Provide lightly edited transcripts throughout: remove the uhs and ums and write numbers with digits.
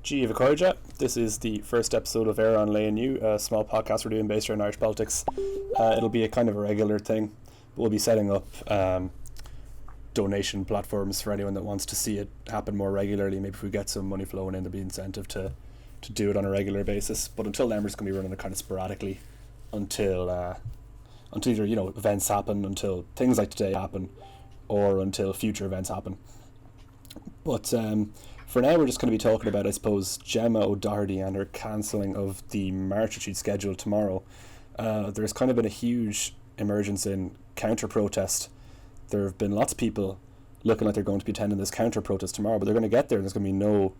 Giva Koja. This is the first episode of Éire on Lae Inniú, a small podcast we're doing based around Irish politics. It'll be a kind of a regular thing. We'll be setting up donation platforms for anyone that wants to see it happen more regularly. Maybe if we get some money flowing in, there'll be incentive to do it on a regular basis. But until then, we're just going to be running it kind of sporadically until either, events happen, until things like today happen, or until future events happen. But for now, we're just going to be talking about, I suppose, Gemma O'Doherty and her cancelling of the march that she'd scheduled tomorrow. There's kind of been a huge emergence in counter-protest. There have been lots of people looking like they're going to be attending this counter-protest tomorrow, but they're going to get there and there's going to be no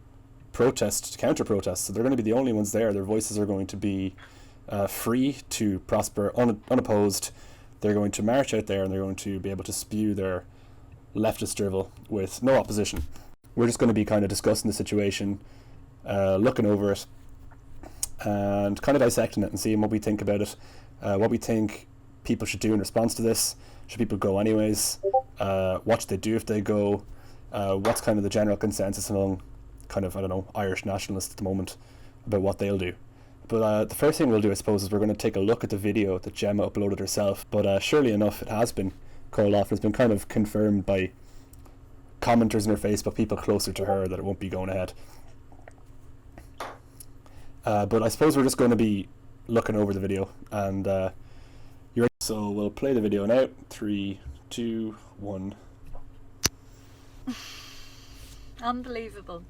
counter-protest. So they're going to be the only ones there. Their voices are going to be free to prosper, unopposed. They're going to march out there and they're going to be able to spew their leftist drivel with no opposition. We're just going to be kind of discussing the situation, looking over it, and kind of dissecting it and seeing what we think about it, what we think people should do in response to this. Should people go anyways? What should they do if they go? What's kind of the general consensus among kind of, Irish nationalists at the moment about what they'll do? But the first thing we'll do, I suppose, is we're going to take a look at the video that Gemma uploaded herself. But surely enough, it has been called off. It's been kind of confirmed by commenters in her Facebook, people closer to her, that it won't be going ahead. But I suppose we're just going to be looking over the video, and you're ready? So we'll play the video now. 3, 2, 1. Unbelievable.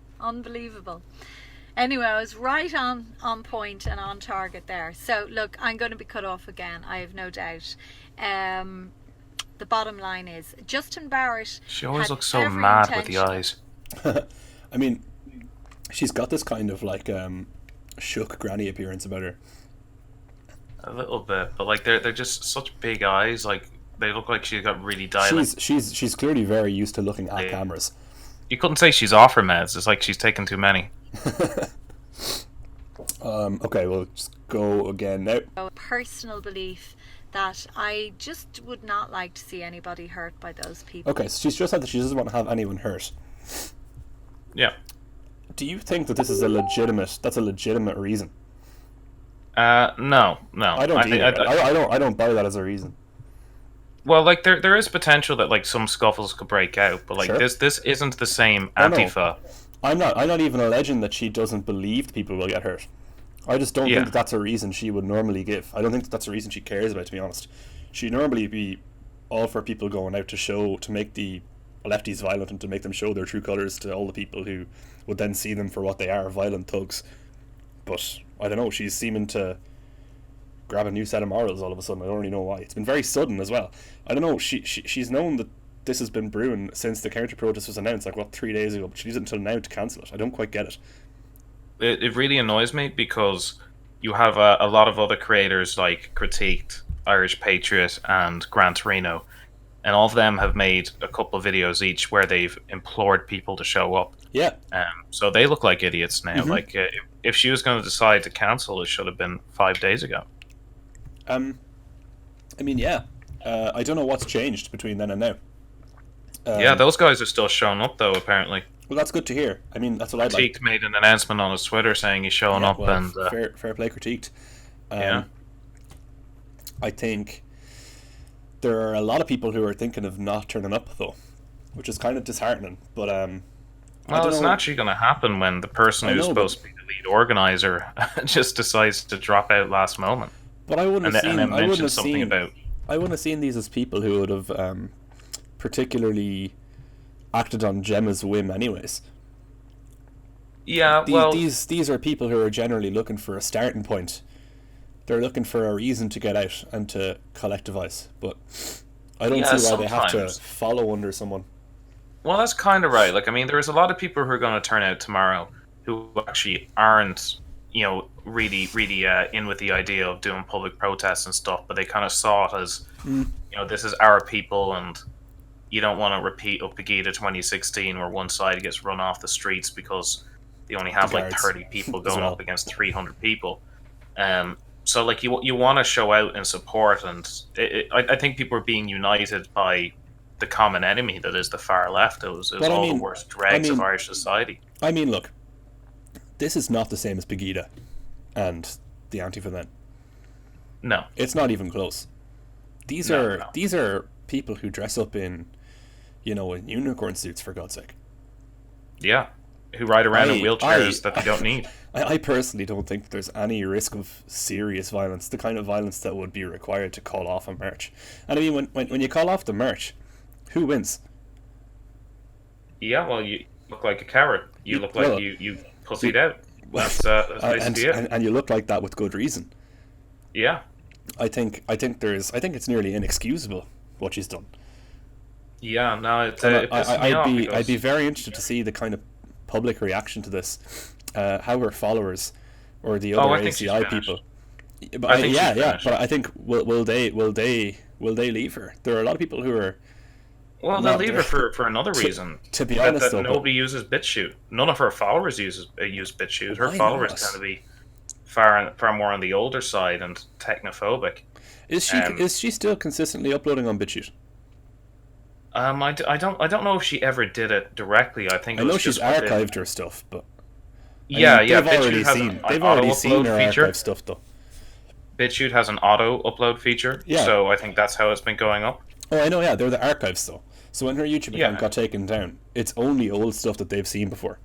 Anyway, I was right on point and on target there. So look, I'm going to be cut off again, I have no doubt. The bottom line is, Justin Barrett. She always looks so mad with the eyes. I mean, she's got this kind of like shook granny appearance about her. A little bit, but like they're just such big eyes. Like they look like she got really dilated. She's clearly very used to looking at cameras. You couldn't say she's off her meds. It's like she's taken too many. Okay, we'll just go again now. A personal belief that I just would not like to see anybody hurt by those people. Okay, so she's just said that she doesn't want to have anyone hurt. Yeah. Do you think that this is a legitimate reason? No. I don't either. I don't buy that as a reason. Well, like there is potential that like some scuffles could break out, but like sure. this isn't the same Antifa. No. I'm not even alleging that she doesn't believe people will get hurt. I just don't think that's a reason she would normally give. I don't think that's a reason she cares about, to be honest. She'd normally be all for people going out to make the lefties violent and to make them show their true colours to all the people who would then see them for what they are, violent thugs. But I don't know, she's seeming to grab a new set of morals all of a sudden. I don't really know why. It's been very sudden as well. I don't know, she's known that this has been brewing since the counter-protest was announced, 3 days ago, but she used it until now to cancel it. I don't quite get it. It really annoys me because you have a lot of other creators like Critiqued, Irish Patriot, and Gran Torino, and all of them have made a couple of videos each where they've implored people to show up. Yeah. So they look like idiots now. Mm-hmm. Like if she was going to decide to cancel, it should have been 5 days ago. I mean, yeah. I don't know what's changed between then and now. Yeah, those guys are still showing up though, apparently. Well, that's good to hear. I mean, that's what I'd like. Critiqued made an announcement on his Twitter saying he's showing up, well, and fair play, Critiqued. Yeah. I think there are a lot of people who are thinking of not turning up though, which is kind of disheartening. But well, it's naturally going to happen when the person who's supposed to be the lead organizer just decides to drop out last moment. But I wouldn't have seen these as people who would have particularly acted on Gemma's whim anyways. Yeah, these are people who are generally looking for a starting point. They're looking for a reason to get out and to collectivise, but I don't see why they have to follow under someone. Well, that's kind of right. Like, I mean, there's a lot of people who are going to turn out tomorrow who actually aren't, really in with the idea of doing public protests and stuff, but they kind of saw it as, this is our people, and you don't want to repeat Upagita 2016 where one side gets run off the streets because they only have like 30 people going up against 300 people. So like you want to show out in support, and I think people are being united by the common enemy that is the far left. It was all the worst dregs of Irish society. I mean, look, this is not the same as Pegida and the Antifa then. No. It's not even close. These are people who dress up in, in unicorn suits, for God's sake. Yeah. Who ride around in wheelchairs that they don't need. I personally don't think there's any risk of serious violence, the kind of violence that would be required to call off a march. And I mean, when you call off the march, who wins? Yeah, well, you look like a coward. You look like you pussied out. That's basically it. And you look like that with good reason. Yeah. I think it's nearly inexcusable what she's done. Yeah, no, it pisses me off. I'd be very interested to see the kind of public reaction to this, how her followers or the other ACI people. But but I think will they leave her? There are a lot of people who are. Well, they'll leave her for another reason. To be honest, though, nobody uses BitChute. None of her followers use BitChute. Her followers tend to be far more on the older side and technophobic. Is she still consistently uploading on BitChute? I don't know if she ever did it directly. I know she's archived her stuff, but they've already seen her archive stuff though. BitChute has an auto upload feature, so I think that's how it's been going up. Oh, I know. Yeah, they're the archives though. So when her YouTube account got taken down, it's only old stuff that they've seen before.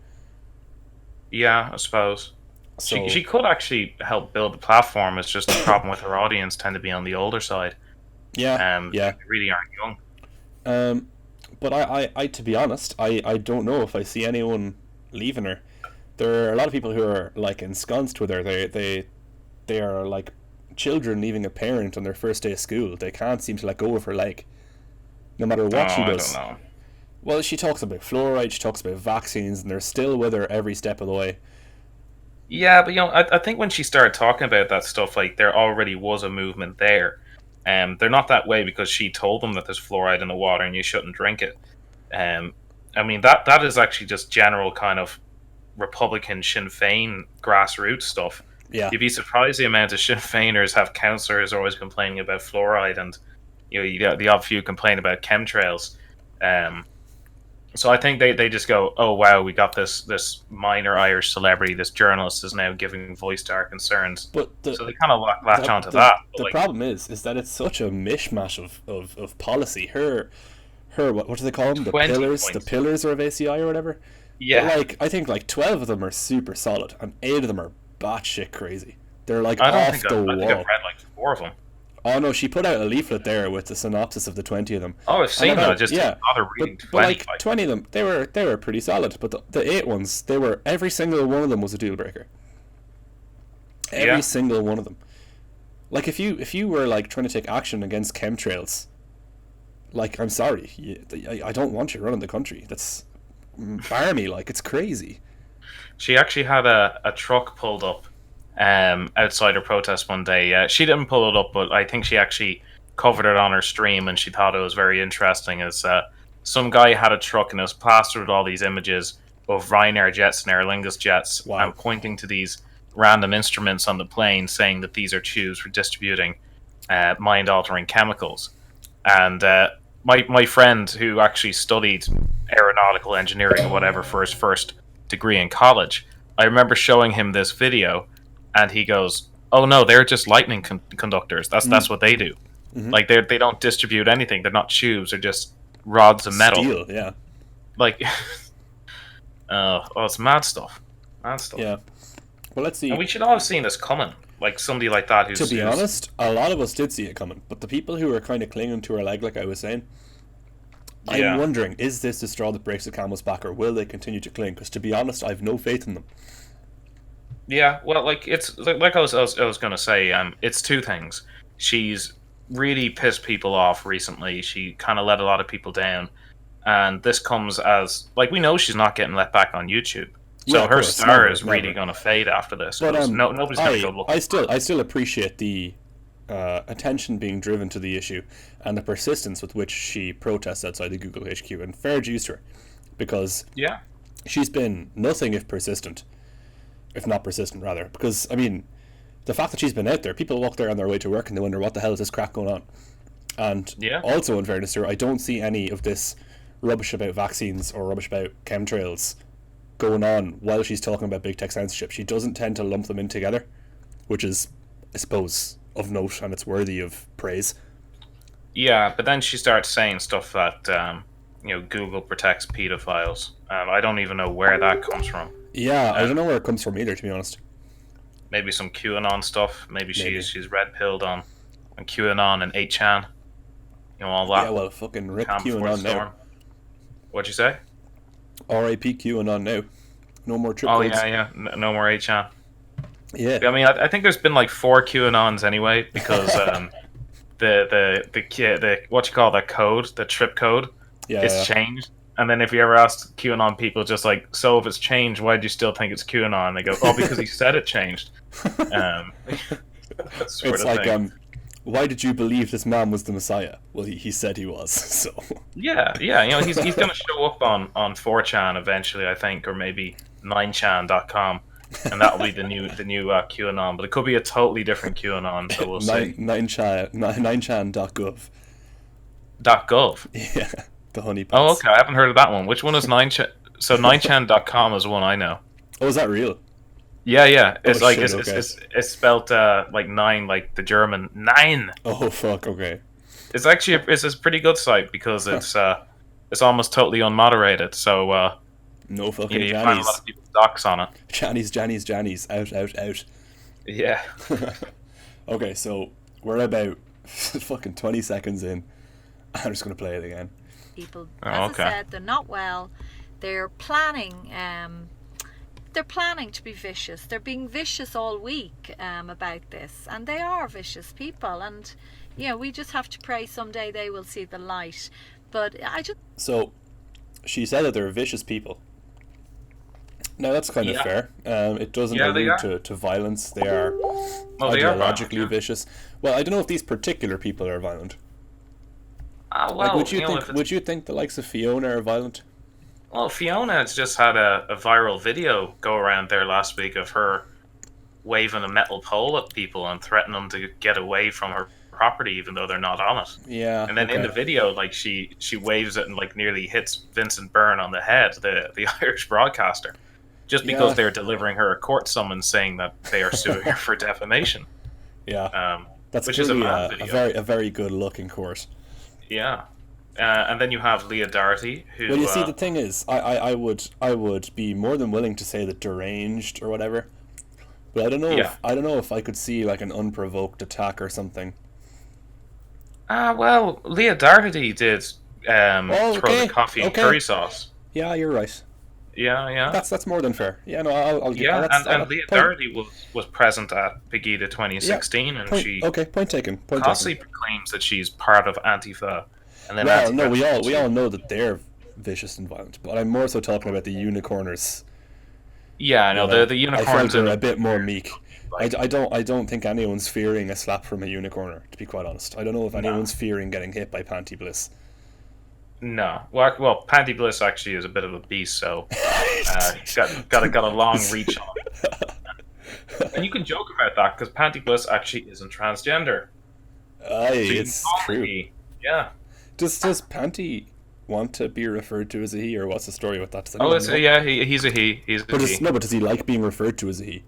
Yeah, I suppose. So, she could actually help build the platform. It's just the problem with her audience tend to be on the older side. Yeah. They really aren't young. But I to be honest, I don't know if I see anyone leaving her. There are a lot of people who are like ensconced with her. They are like children leaving a parent on their first day of school. They can't seem to let go of her leg, no matter what she does. I don't know. Well, she talks about fluoride, she talks about vaccines, and they're still with her every step of the way. Yeah, but I think when she started talking about that stuff, like there already was a movement there. They're not that way because she told them that there's fluoride in the water and you shouldn't drink it. I mean that is actually just general kind of Republican Sinn Féin grassroots stuff. Yeah, you'd be surprised the amount of Sinn Féiners have councillors always complaining about fluoride, and you got the odd few complain about chemtrails. So I think they just go, oh wow, we got this minor Irish celebrity, this journalist is now giving voice to our concerns. So they kind of latch onto that. The problem is that it's such a mishmash of policy. Her what do they call them? The pillars of ACI or whatever. Yeah. But I think 12 of them are super solid, and 8 of them are batshit crazy. They're I think I've read 4 of them. Oh no, she put out a leaflet there with the synopsis of the 20 of them. Oh, I've seen that. Just didn't bother reading 20. But 20 of them, they were pretty solid. But the 8 ones, every single one of them was a deal breaker. Every single one of them. Like if you were trying to take action against chemtrails, I'm sorry, I don't want you running the country. That's barmy. It's crazy. She actually had a truck pulled up outside her protest one day. She didn't pull it up, but I think she actually covered it on her stream, and she thought it was very interesting. As some guy had a truck and it was plastered with all these images of Ryanair jets and Aer Lingus jets, and pointing to these random instruments on the plane, saying that these are tubes for distributing mind-altering chemicals. And my friend, who actually studied aeronautical engineering or whatever for his first degree in college, I remember showing him this video. And he goes, "Oh no, they're just lightning conductors. That's what they do. Mm-hmm. They don't distribute anything. They're not tubes. They're just rods of metal. Steel, yeah. It's mad stuff. Mad stuff. Yeah. Well, let's see. And we should all have seen this coming. Somebody like that. To be honest, a lot of us did see it coming. But the people who are kind of clinging to her leg, like I was saying, I'm wondering, is this the straw that breaks the camel's back, or will they continue to cling? Because to be honest, I have no faith in them. Yeah, well, it's like I was gonna say, it's two things. She's really pissed people off recently. She kind of let a lot of people down, and this comes as we know she's not getting let back on YouTube. So her star is really gonna fade after this. But nobody's gonna go look. I still appreciate the attention being driven to the issue and the persistence with which she protests outside the Google HQ, and fair dues to her, because she's been nothing if persistent. If not persistent, rather. Because, I mean, the fact that she's been out there, people walk there on their way to work and they wonder what the hell is this crack going on. And also, in fairness to her, I don't see any of this rubbish about vaccines or rubbish about chemtrails going on while she's talking about big tech censorship. She doesn't tend to lump them in together, which is, I suppose, of note, and it's worthy of praise. Yeah, but then she starts saying stuff that Google protects pedophiles. I don't even know where that comes from. Yeah, I don't know where it comes from either, to be honest. Maybe some QAnon stuff. Maybe. She's red pilled on QAnon and 8chan. All that. Yeah, well, fucking rip QAnon now. What'd you say? R.I.P. QAnon now. No more trip codes. Yeah. No more 8chan. Yeah. I mean, I think there's been like 4 QAnons anyway, because the what you call that code, the trip code, it's changed. And then if you ever ask QAnon people, just like, so if it's changed, why do you still think it's QAnon? And they go, oh, because he said it changed. It's like, why did you believe this man was the Messiah? Well, he said he was, so... Yeah, he's going to show up on 4chan eventually, I think, or maybe 9chan.com, and that'll be the new QAnon, but it could be a totally different QAnon, so we'll see. 9chan.gov. .gov? Yeah, the honeypots. Oh, okay, I haven't heard of that one. Which one is 9chan? So 9chan.com is one I know. Oh, is that real? Yeah. It's oh, like shit, it's spelled like 9, like the German 9. Oh fuck, okay. It's actually it's a pretty good site because it's almost totally unmoderated. So no fucking you Jannies. find a lot of people's docs on it. Jannies, out. Yeah. Okay, so we're about fucking 20 seconds in. I'm just gonna play it again. People, as I said, they're not well. They're planning to be vicious. They're being vicious all week about this, and they are vicious people. And we just have to pray someday they will see the light. But so she said that they're vicious people. Now that's kind of fair. It doesn't allude to violence. They are ideologically vicious. Well, I don't know if these particular people are violent. Would you think the likes of Fiona are violent? Well, Fiona has just had a viral video go around there last week of her waving a metal pole at people and threatening them to get away from her property even though they're not on it. Yeah. And then in the video, like she waves it and like nearly hits Vincent Byrne on the head, the Irish broadcaster, just because they're delivering her a court summons saying that they are suing her for defamation. Yeah. That's which is a mad video. A very good look in court. Yeah. And then you have Lae Doherty, who... Well, you see, the thing is, I would be more than willing to say that deranged or whatever, but I don't know if I could see like an unprovoked attack or something. Well, Lae Doherty did throw the coffee and curry sauce. Yeah, you're right. Yeah. That's more than fair. Yeah, no, I'll give that. And Lae Doherty was present at Pegida 2016, and point taken. Constantly proclaims that she's part of Antifa. And then we all know that they're vicious and violent, but I'm more so talking about the unicorners. Yeah, I know the unicorns are a bit more meek. I don't think anyone's fearing a slap from a unicorner, to be quite honest. I don't know if anyone's fearing getting hit by Panty Bliss. No, well, Panty Bliss actually is a bit of a beast, so got a long reach on him. And you can joke about that because Panty Bliss actually isn't transgender. It's true. Yeah. Does Panty want to be referred to as a he, or what's the story with that? He's a he. But does he like being referred to as a he?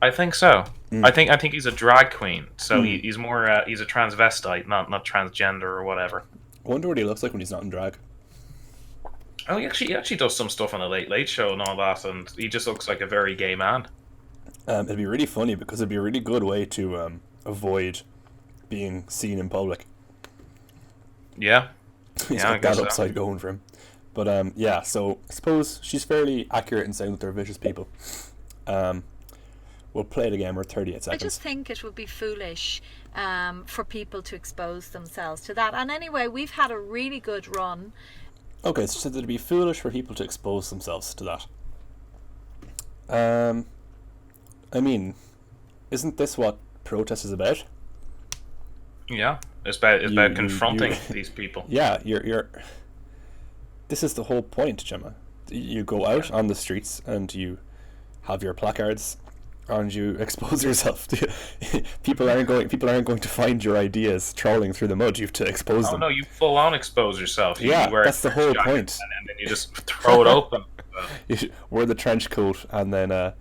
I think so. I think he's a drag queen, so he's more he's a transvestite, not transgender or whatever. I wonder what he looks like when he's not in drag. Oh, he actually does some stuff on the Late Late Show and all that, and he just looks like a very gay man. It'd be really funny because it'd be a really good way to avoid being seen in public. Yeah. He's got that upside going for him. But so I suppose she's fairly accurate in saying that they're vicious people. We'll play it again. We're 38 seconds. I just think it would be foolish for people to expose themselves to that. And anyway, we've had a really good run. Okay, so it'd be foolish for people to expose themselves to that. I mean, isn't this what protest is about? Yeah, it's about confronting these people. Yeah, you're. This is the whole point, Gemma. You go out on the streets and you have your placards, and you expose yourself. People aren't going to find your ideas trawling through the mud. You have to expose them. Oh no, you full on expose yourself. That's the whole point. And then you just throw it open. You should wear the trench coat and then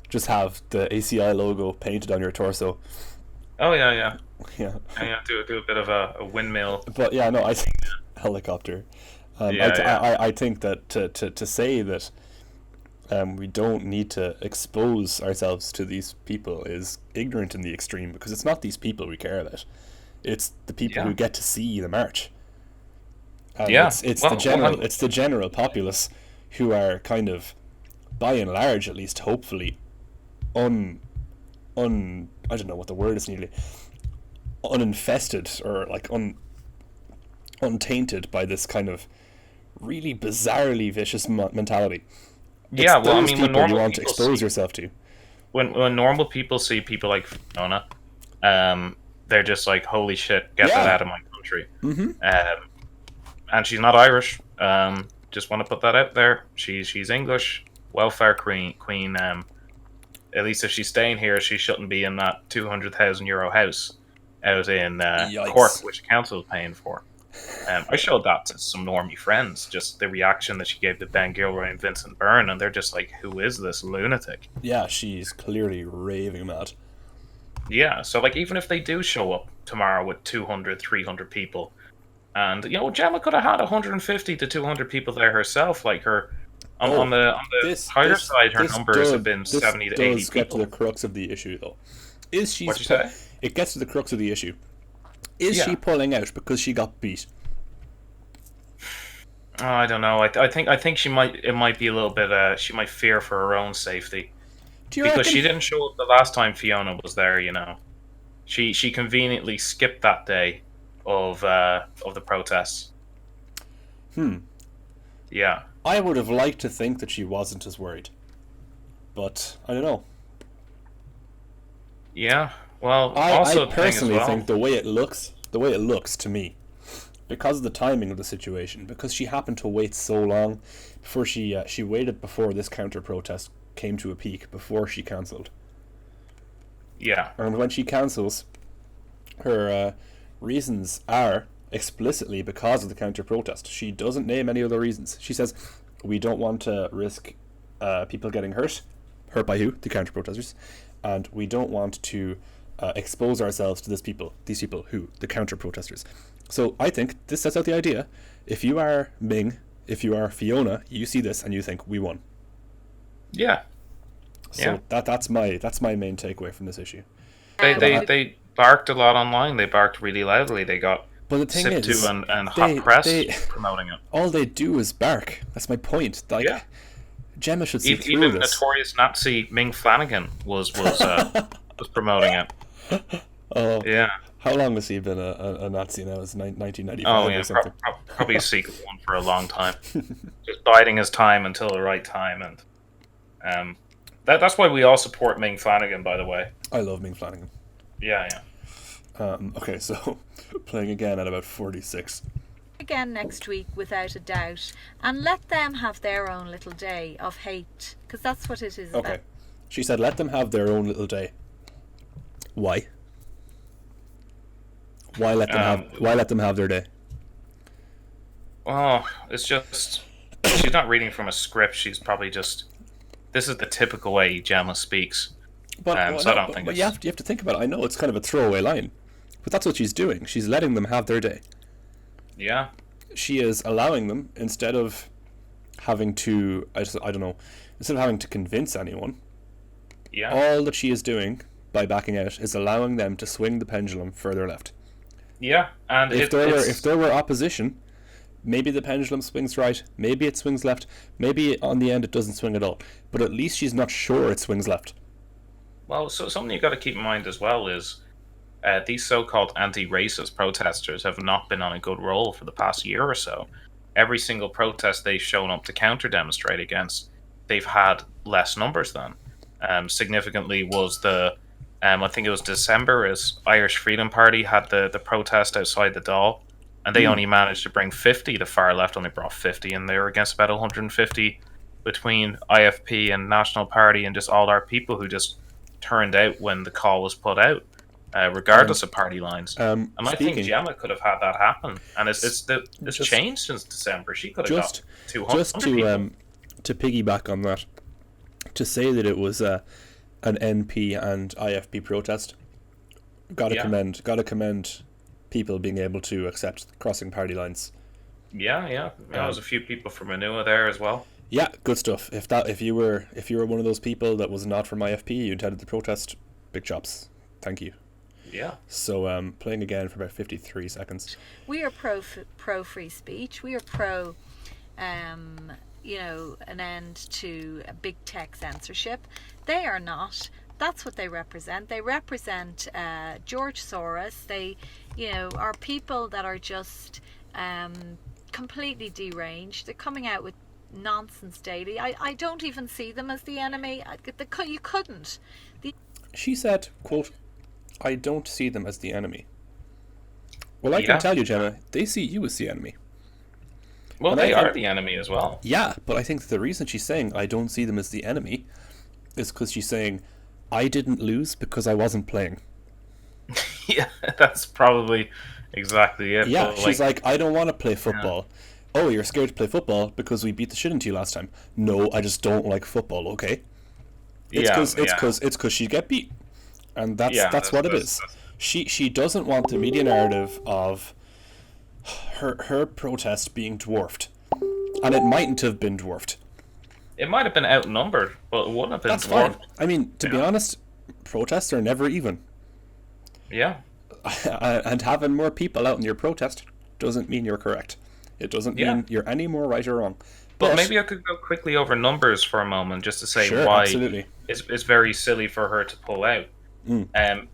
just have the ACI logo painted on your torso. Oh yeah. Yeah. And do a bit of a windmill. But yeah, no, I think helicopter. I think that to say that we don't need to expose ourselves to these people is ignorant in the extreme, because it's not these people we care about. It's the people who get to see the march. It's the general populace who are kind of, by and large at least, hopefully, I don't know what the word is nearly, uninfested or like untainted by this kind of really bizarrely vicious mentality. It's when normal you want to expose yourself to. When normal people see people like Fiona, they're just like, holy shit, get that out of my country. Mm-hmm. And she's not Irish. Just want to put that out there. She's English, welfare queen. At least if she's staying here, she shouldn't be in that €200,000 house out in Cork, which the council is paying for. I showed that to some normie friends, just the reaction that she gave to Ben Gilroy and Vincent Byrne, and they're just like, who is this lunatic? Yeah, she's clearly raving mad. Yeah, so like, even if they do show up tomorrow with 200, 300 people, and Gemma could have had 150 to 200 people there herself, like her on the higher side, her numbers have been 70 to 80 people. This does get to the crux of the issue, though. What'd you say? It gets to the crux of the issue. Is she pulling out because she got beat? Oh, I don't know. I think she might. It might be a little bit. She might fear for her own safety, because she didn't show up the last time Fiona was there. She conveniently skipped that day of the protests. Yeah. I would have liked to think that she wasn't as worried, but I don't know. Yeah. Well, I personally think the way it looks to me, because of the timing of the situation, because she happened to wait so long before she waited before this counter protest came to a peak before she cancelled. Yeah. And when she cancels, her reasons are explicitly because of the counter protest. She doesn't name any other reasons. She says, we don't want to risk people getting hurt. Hurt by who? The counter protesters. And we don't want to expose ourselves to these people who? The counter protesters. So I think this sets out the idea. If you are Ming, if you are Fiona, you see this and you think, we won. Yeah. So that's my main takeaway from this issue. They barked a lot online. They barked really loudly. They got but the thing is, and hot press promoting it. All they do is bark. That's my point. Gemma should see through even this. Notorious Nazi Ming Flanagan was promoting it. Oh yeah. How long has he been a Nazi now? It's 1995 or something. Probably a secret one for a long time. Just biding his time until the right time, and that's why we all support Ming Flanagan, by the way. I love Ming Flanagan. Yeah. Okay, so playing again at about 46. Again next week, without a doubt, and let them have their own little day of hate, because that's what it is. Okay, she said, let them have their own little day. Why? Why let them have their day? Oh, it's just she's not reading from a script. She's probably just. This is the typical way Gemma speaks. So I don't think. But you have to think about it. I know it's kind of a throwaway line, but that's what she's doing. She's letting them have their day. Yeah. She is allowing them, instead of having to, instead of having to convince anyone. Yeah. All that she is doing by backing out is allowing them to swing the pendulum further left. Yeah, and if there were opposition, maybe the pendulum swings right, maybe it swings left, maybe on the end it doesn't swing at all. But at least she's not sure it swings left. Well, so something you've got to keep in mind as well is these so-called anti-racist protesters have not been on a good roll for the past year or so. Every single protest they've shown up to counter-demonstrate against, they've had less numbers than. Significantly was the, I think it was December, as Irish Freedom Party had the protest outside the Dáil, and they only managed to bring 50. The far left only brought 50, and they were against about 150 between IFP and National Party and just all our people who just turned out when the call was put out, regardless of party lines. And I think Gemma could have had that happen, and it's changed since December. She could have got 200 people. to piggyback on that, to say that it was an NP and IFP protest, gotta commend people being able to accept crossing party lines. Yeah. There was a few people from Inniú there as well. Yeah, good stuff. If you were one of those people that was not from IFP, you attended the protest, big chops. Thank you. Yeah. So playing again for about 53 seconds. We are pro free speech. We are pro, an end to big tech censorship. They are not. That's what they represent. They represent George Soros. They, are people that are just completely deranged. They're coming out with nonsense daily. I don't even see them as the enemy. You couldn't. She said, quote, "I don't see them as the enemy." Well, I can tell you, Gemma, they see you as the enemy. Well, and they are the enemy as well. Yeah, but I think the reason she's saying "I don't see them as the enemy" is because she's saying, "I didn't lose because I wasn't playing." Yeah, that's probably exactly it. Yeah, she's like, "I don't want to play football." Yeah. "Oh, you're scared to play football because we beat the shit into you last time." "No, I just don't like football." Okay. It's because she get beat, and that's what it is. She doesn't want the media narrative of her protest being dwarfed, and it mightn't have been dwarfed. It might have been outnumbered, but it wouldn't have been dwarfed. Fine. I mean, to be honest, protests are never even. Yeah. And having more people out in your protest doesn't mean you're correct. It doesn't mean you're any more right or wrong. But maybe I could go quickly over numbers for a moment, just to say why it's very silly for her to pull out.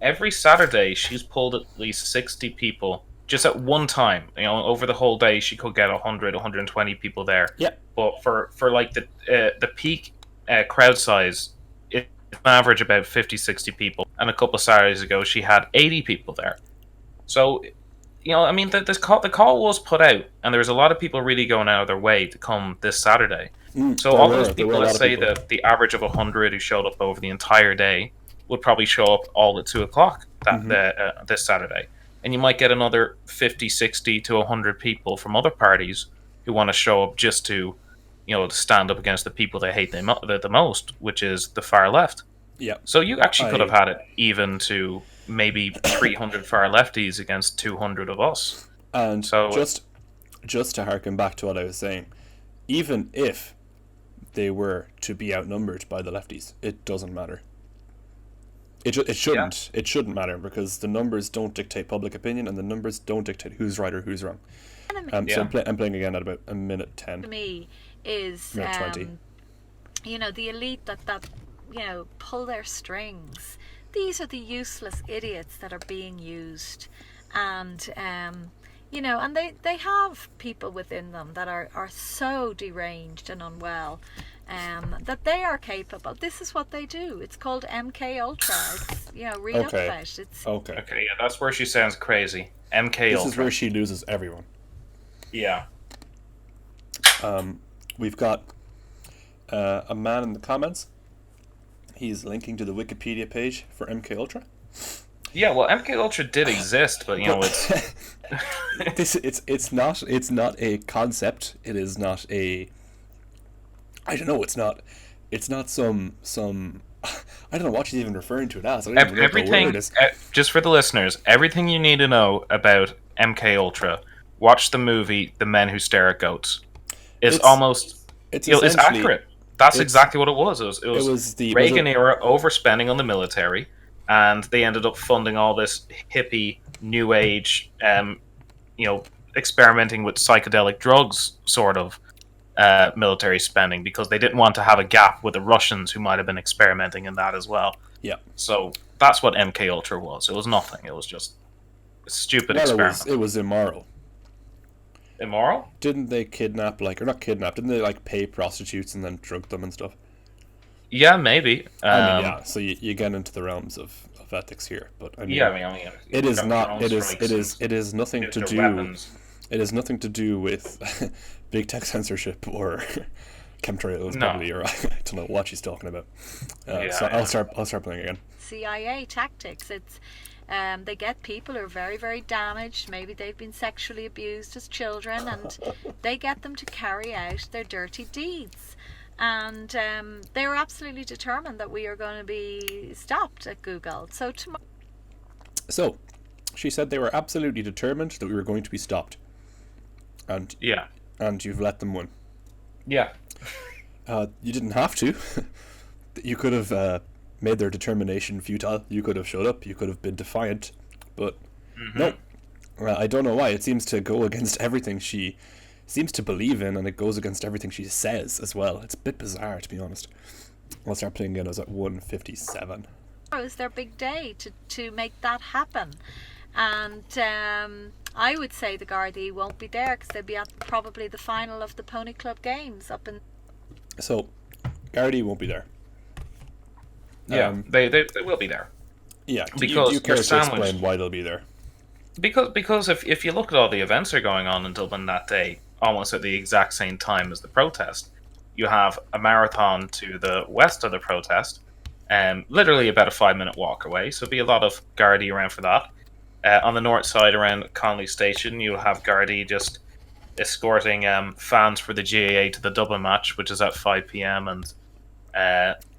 Every Saturday, she's pulled at least 60 people just at one time. Over the whole day, she could get 100, 120 people there. Yeah. But for like the peak crowd size, it's an average about 50, 60 people. And a couple of Saturdays ago, she had 80 people there. So, the call was put out, and there was a lot of people really going out of their way to come this Saturday. So all those people, let's say that the average of 100 who showed up over the entire day would probably show up all at 2 o'clock this Saturday. And you might get another 50, 60 to 100 people from other parties who want to show up just to, to stand up against the people they hate the most, which is the far left. Yeah. So you actually could have had it even to maybe 300 far lefties against 200 of us. And so just to harken back to what I was saying, even if they were to be outnumbered by the lefties, it doesn't matter. It shouldn't. Yeah. It shouldn't matter, because the numbers don't dictate public opinion, and the numbers don't dictate who's right or who's wrong. So I'm playing again at about a minute 10. For me, is minute 20. The elite that pull their strings. These are the useless idiots that are being used, and and they have people within them that are so deranged and unwell. That they are capable. This is what they do. It's called MK Ultra. It's, read up about it. It's okay. Yeah, that's where she sounds crazy. MK Ultra. This is where she loses everyone. Yeah. We've got a man in the comments. He's linking to the Wikipedia page for MK Ultra. Yeah, well, MK Ultra did exist, but it's it's not a concept. It is not a. I don't know. It's not some. I don't know what she's even referring to it as. I don't even know what the word is. Just for the listeners, everything you need to know about MK Ultra, watch the movie The Men Who Stare at Goats. It's accurate. That's exactly what it was. It was the Reagan era overspending on the military, and they ended up funding all this hippie, new age, experimenting with psychedelic drugs, sort of. Military spending, because they didn't want to have a gap with the Russians who might have been experimenting in that as well. Yeah. So that's what MK Ultra was. It was nothing. It was just a stupid experiment. It was immoral. Immoral? Didn't they kidnap, or not kidnap, didn't they pay prostitutes and then drug them and stuff? Yeah, maybe. So you get into the realms of ethics here, but it is nothing to do. Weapons. It has nothing to do with big tech censorship or chemtrails, probably, or I don't know what she's talking about. I'll start playing again. CIA tactics. It's they get people who are very, very damaged. Maybe they've been sexually abused as children, and they get them to carry out their dirty deeds. and they were absolutely determined that we are going to be stopped at Google. So tomorrow. So, she said they were absolutely determined that we were going to be stopped. And you've let them win. Yeah. You didn't have to. You could have made their determination futile. You could have showed up. You could have been defiant. But no. I don't know why. It seems to go against everything she seems to believe in, and it goes against everything she says as well. It's a bit bizarre, to be honest. I'll start playing again. I was at 1:57. Is their big day to make that happen. And I would say the Gardaí won't be there because they'll be at probably the final of the Pony Club games up in. So, Gardaí won't be there. Yeah, they will be there. Yeah, because do you care to explain why they'll be there? Because if you look at all the events that are going on in Dublin that day, almost at the exact same time as the protest, you have a marathon to the west of the protest, literally about a 5-minute walk away, so there'll be a lot of Gardaí around for that. On the north side around Connolly Station, you'll have Gardaí just escorting fans for the GAA to the Dublin match, which is at 5 p.m, and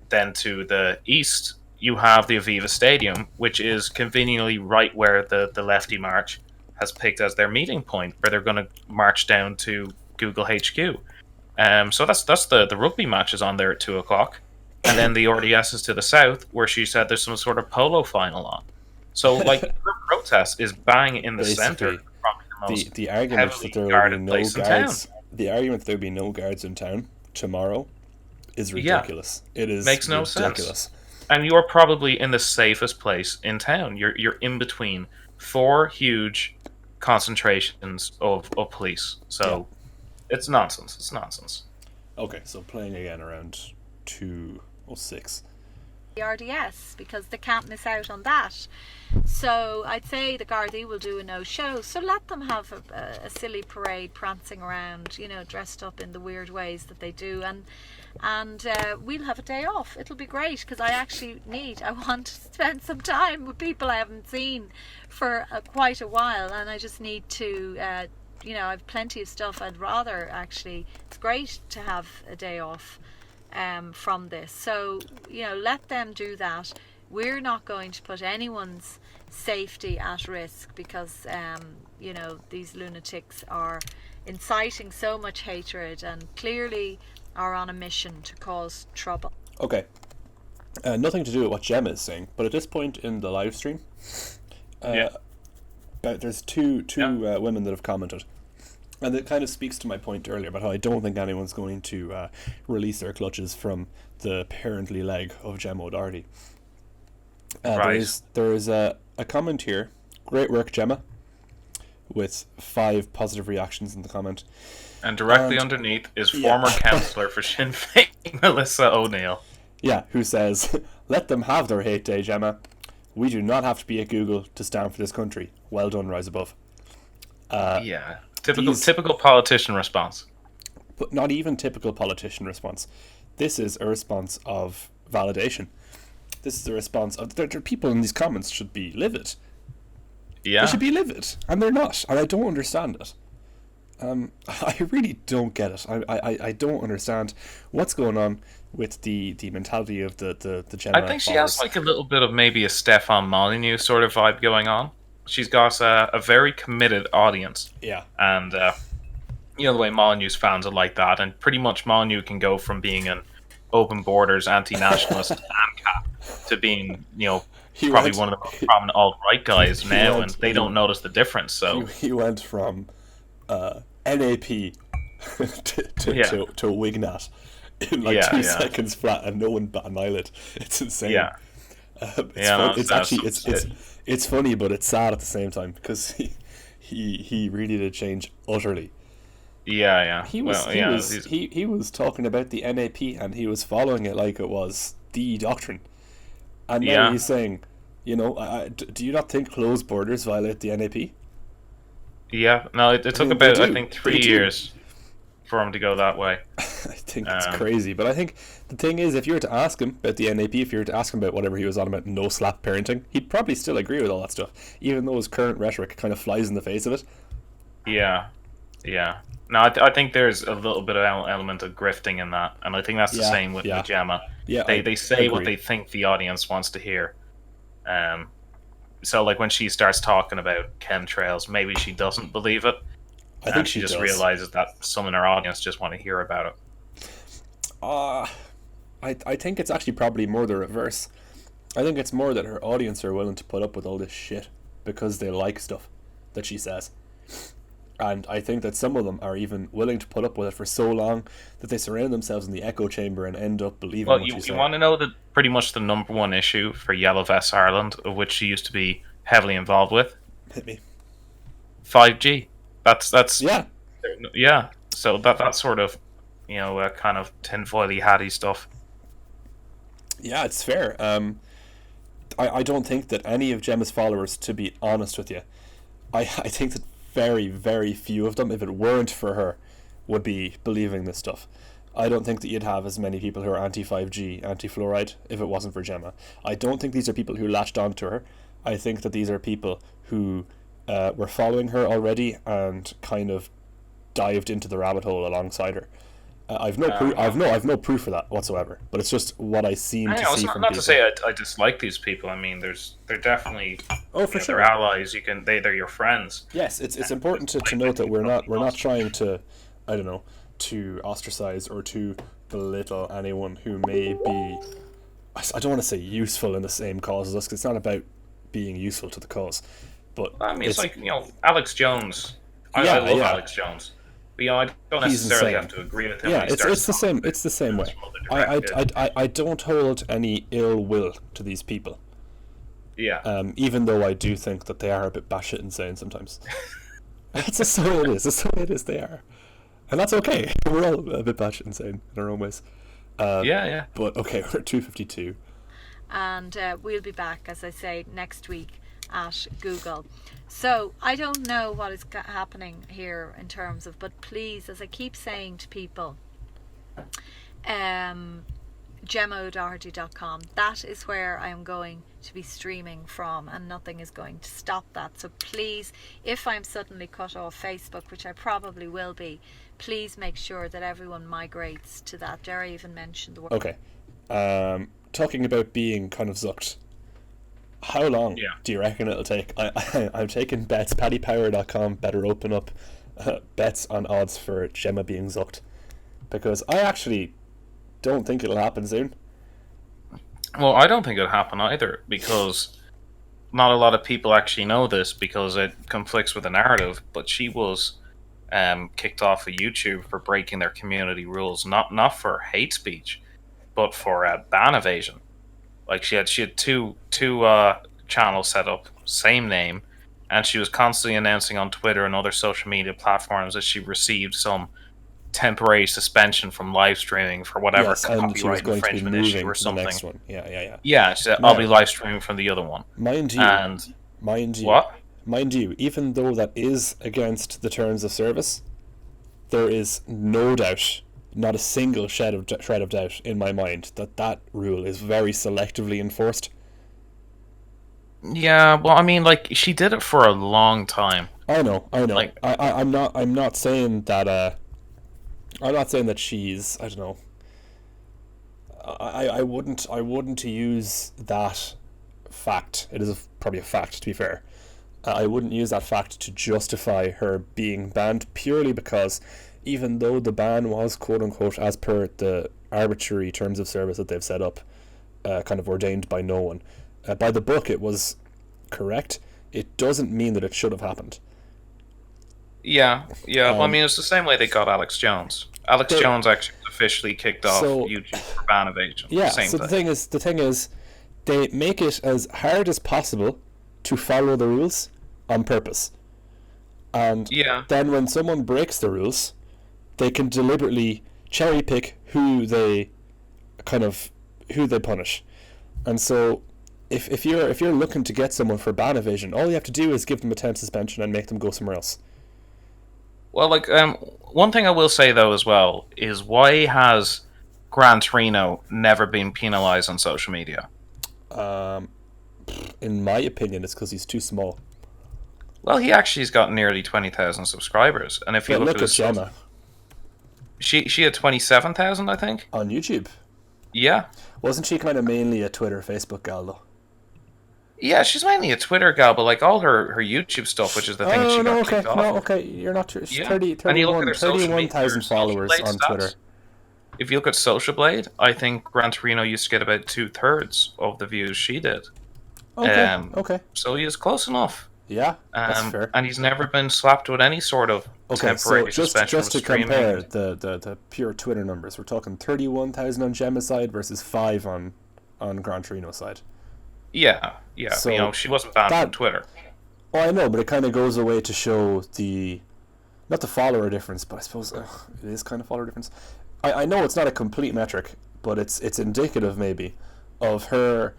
then to the east, you have the Aviva Stadium, which is conveniently right where the Lefty March has picked as their meeting point, where they're going to march down to Google HQ. So that's the rugby match is on there at 2 o'clock. And then the RDS is to the south, where she said there's some sort of polo final on. So, like, her protest is bang in the centre. The argument that there will be no guards. The argument that there will be no guards in town tomorrow is ridiculous. Yeah. It is makes no ridiculous. Sense. And you're probably in the safest place in town. You're in between 4 huge concentrations of police. So it's nonsense. It's nonsense. Okay, so playing again around 2:06. The RDS, because they can't miss out on that. So I'd say the Gardaí will do a no-show. So let them have a silly parade prancing around, dressed up in the weird ways that they do, and we'll have a day off. It'll be great because I want to spend some time with people I haven't seen for quite a while, and I just need to I've plenty of stuff I'd rather actually. It's great to have a day off from this, so let them do that. We're not going to put anyone's safety at risk because these lunatics are inciting so much hatred and clearly are on a mission to cause trouble. Okay, nothing to do with what Gemma is saying, but at this point in the live stream, there's two women that have commented, and it kind of speaks to my point earlier about how I don't think anyone's going to release their clutches from the parently leg of Gemma O'Doherty. Right. There is a comment here. Great work, Gemma, with 5 positive reactions in the comment. And directly underneath is former councillor for Sinn Féin, Melissa O'Neill. Yeah, who says, let them have their hate day, Gemma. We do not have to be at Google to stand for this country. Well done, Rise Above. Typical politician response. But not even typical politician response. This is a response of validation. This is a response of... There are people in these comments should be livid. Yeah. They should be livid, and they're not, and I don't understand it. I really don't get it. I don't understand what's going on with the mentality of the Gemma. I think she has like a little bit of maybe a Stefan Molyneux sort of vibe going on. She's got a very committed audience. Yeah. And, the way Molyneux's fans are like that, and pretty much Molyneux can go from being an open borders, anti-nationalist ANCAP to being, probably one of the most prominent alt-right guys now, and they don't notice the difference. So he went from NAP to Wignat in 2 seconds flat, and no one bat an eyelid. It's insane. Yeah. It's funny, but it's sad at the same time because he really did change utterly. Yeah. He was talking about the NAP and he was following it like it was the doctrine, and now he's saying, do you not think closed borders violate the NAP? Yeah, no, it took about, I think, 3 years for him to go that way. I think it's crazy, but I think the thing is, if you were to ask him about the NAP, if you were to ask him about whatever he was on about no slap parenting, he'd probably still agree with all that stuff, even though his current rhetoric kind of flies in the face of it. Yeah. Yeah. No, I think there's a little bit of element of grifting in that, and I think that's the same with Gemma. Yeah, they say what they think the audience wants to hear. So like when she starts talking about chemtrails, maybe she doesn't believe it. I think she just does. realizes that some in her audience just want to hear about it. I think it's actually probably more the reverse. I think it's more that her audience are willing to put up with all this shit because they like stuff that she says. And I think that some of them are even willing to put up with it for so long that they surround themselves in the echo chamber and end up believing what she's saying. You want to know that pretty much the number one issue for Yellow Vest Ireland, of which she used to be heavily involved with? Hit me. 5G. That's yeah. Yeah. So that's sort of, kind of tinfoily hatty stuff. Yeah, it's fair. I don't think that any of Gemma's followers, to be honest with you, I think that very, very few of them, if it weren't for her, would be believing this stuff. I don't think that you'd have as many people who are anti-5G, anti-fluoride, if it wasn't for Gemma. I don't think these are people who latched onto her. I think that these are people who were following her already and kind of dived into the rabbit hole alongside her. I've no proof of that whatsoever, but it's just what I seem to see from people. Not to say I dislike these people. I mean, they're definitely for sure. They're allies. They're your friends. Yes, it's important to note that we're not trying to, I don't know, to ostracize or to belittle anyone who may be, I don't want to say useful in the same cause as us, because it's not about being useful to the cause. But I mean, it's like Alex Jones. I love Alex Jones. But, I don't necessarily have to agree with him. Yeah, it's the same. It's the same way. I don't hold any ill will to these people. Yeah. Even though I do think that they are a bit batshit insane sometimes. That's just the way it is. That's the way it is. They are, and that's okay. We're all a bit batshit insane in our own ways. Yeah. But okay, we're at 2:52. And we'll be back, as I say, next week at Google. So I don't know what is happening here in terms of, but please, as I keep saying to people, GemmaO'Doherty.com, that is where I am going to be streaming from, and nothing is going to stop that. So please, if I'm suddenly cut off Facebook, which I probably will be, please make sure that everyone migrates to that. Jerry even mentioned the word. Okay. Talking about being kind of zucked, how long do you reckon it'll take? I'm taking bets. PaddyPower.com better open up bets on odds for Gemma being zucked, because I actually don't think it'll happen soon. Well, I don't think it'll happen either, because not a lot of people actually know this because it conflicts with the narrative, but she was kicked off of YouTube for breaking their community rules, not for hate speech, but for ban evasion. Like she had two channels set up, same name, and she was constantly announcing on Twitter and other social media platforms that she received some temporary suspension from live streaming for whatever copyright infringement issue or something. The next one. Yeah. Yeah, she said, I'll be live streaming from the other one. Mind you, even though that is against the terms of service, there is no doubt, not a single shred of doubt in my mind, that rule is very selectively enforced. Yeah, well, I mean, like, she did it for a long time. I know. Like, I'm not saying that. I'm not saying that she's. I don't know. I wouldn't use that fact. It is probably a fact, to be fair. I wouldn't use that fact to justify her being banned, purely because even though the ban was quote unquote as per the arbitrary terms of service that they've set up, kind of ordained by no one, by the book it was correct, it doesn't mean that it should have happened. Yeah. Well, I mean, it's the same way they got Alex Jones. Jones actually officially kicked off YouTube for ban evasion. Yeah. The thing is, they make it as hard as possible to follow the rules on purpose, and then when someone breaks the rules, they can deliberately cherry pick who they punish. And so, if you're looking to get someone for ban evasion, all you have to do is give them a temp suspension and make them go somewhere else. Well, like, one thing I will say, though, as well, is why has Gran Torino never been penalised on social media? In my opinion, it's because he's too small. Well, he actually has got nearly 20,000 subscribers, and if you But look at his stuff, Gemma she had 27,000, I think. on YouTube. Yeah, Wasn't she kind of mainly a Twitter, Facebook gal though? yeah, she's mainly a Twitter gal, but like all her YouTube stuff, which is the thing that she got kicked off. No, okay, you're not true. Yeah. 30, And you look at her 31,000 followers Social Blade on stats. Twitter. If you look at Social Blade, I think Gran Torino used to get about 2/3 of the views she did. Okay, okay. So he is close enough. Yeah, that's fair. And he's never been slapped with any sort of Okay, so temporary suspension just of to streaming. compare the pure Twitter numbers, we're talking 31,000 on Gemma's side versus 5 on Gran Torino's side. Yeah. So you know, she wasn't banned from Twitter. Oh, I know, but it kind of goes away to show not the follower difference, but I suppose it is kind of follower difference. I know it's not a complete metric, but it's indicative maybe of her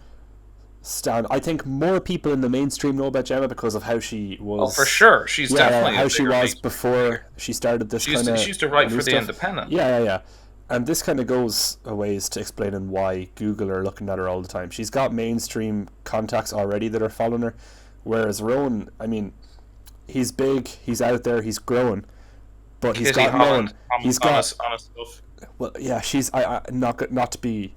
stand. I think more people in the mainstream know about Gemma because of how she was. Oh, for sure, she's definitely how a she bigger was name. before she started this kind of. She used to write for the Independent. Yeah. And this kind of goes a ways to explaining why Google are looking at her all the time. She's got mainstream contacts already that are following her, whereas Rowan, I mean, he's big, he's out there, he's growing, but he's got known. He's got honest stuff. Well, yeah, she's I not to be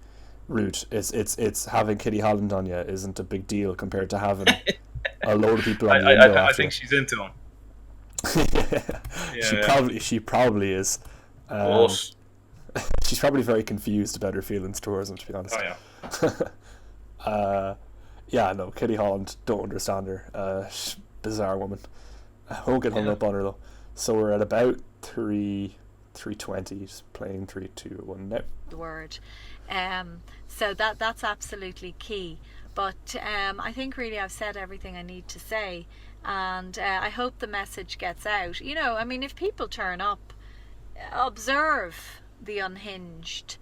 rude. It's having Kitty Holland on you isn't a big deal compared to having a load of people on the window. I think she's into him. She probably is. She's probably very confused about her feelings towards him, to be honest. Oh yeah. Yeah, no, Kitty Holland, don't understand her. Bizarre woman. I won't get hung up on her though. So we're at about 320, just playing 3, 2, 1 now. The word. So that's absolutely key. But I think really I've said everything I need to say, and I hope the message gets out. You know, I mean, if people turn up, observe the unhinged.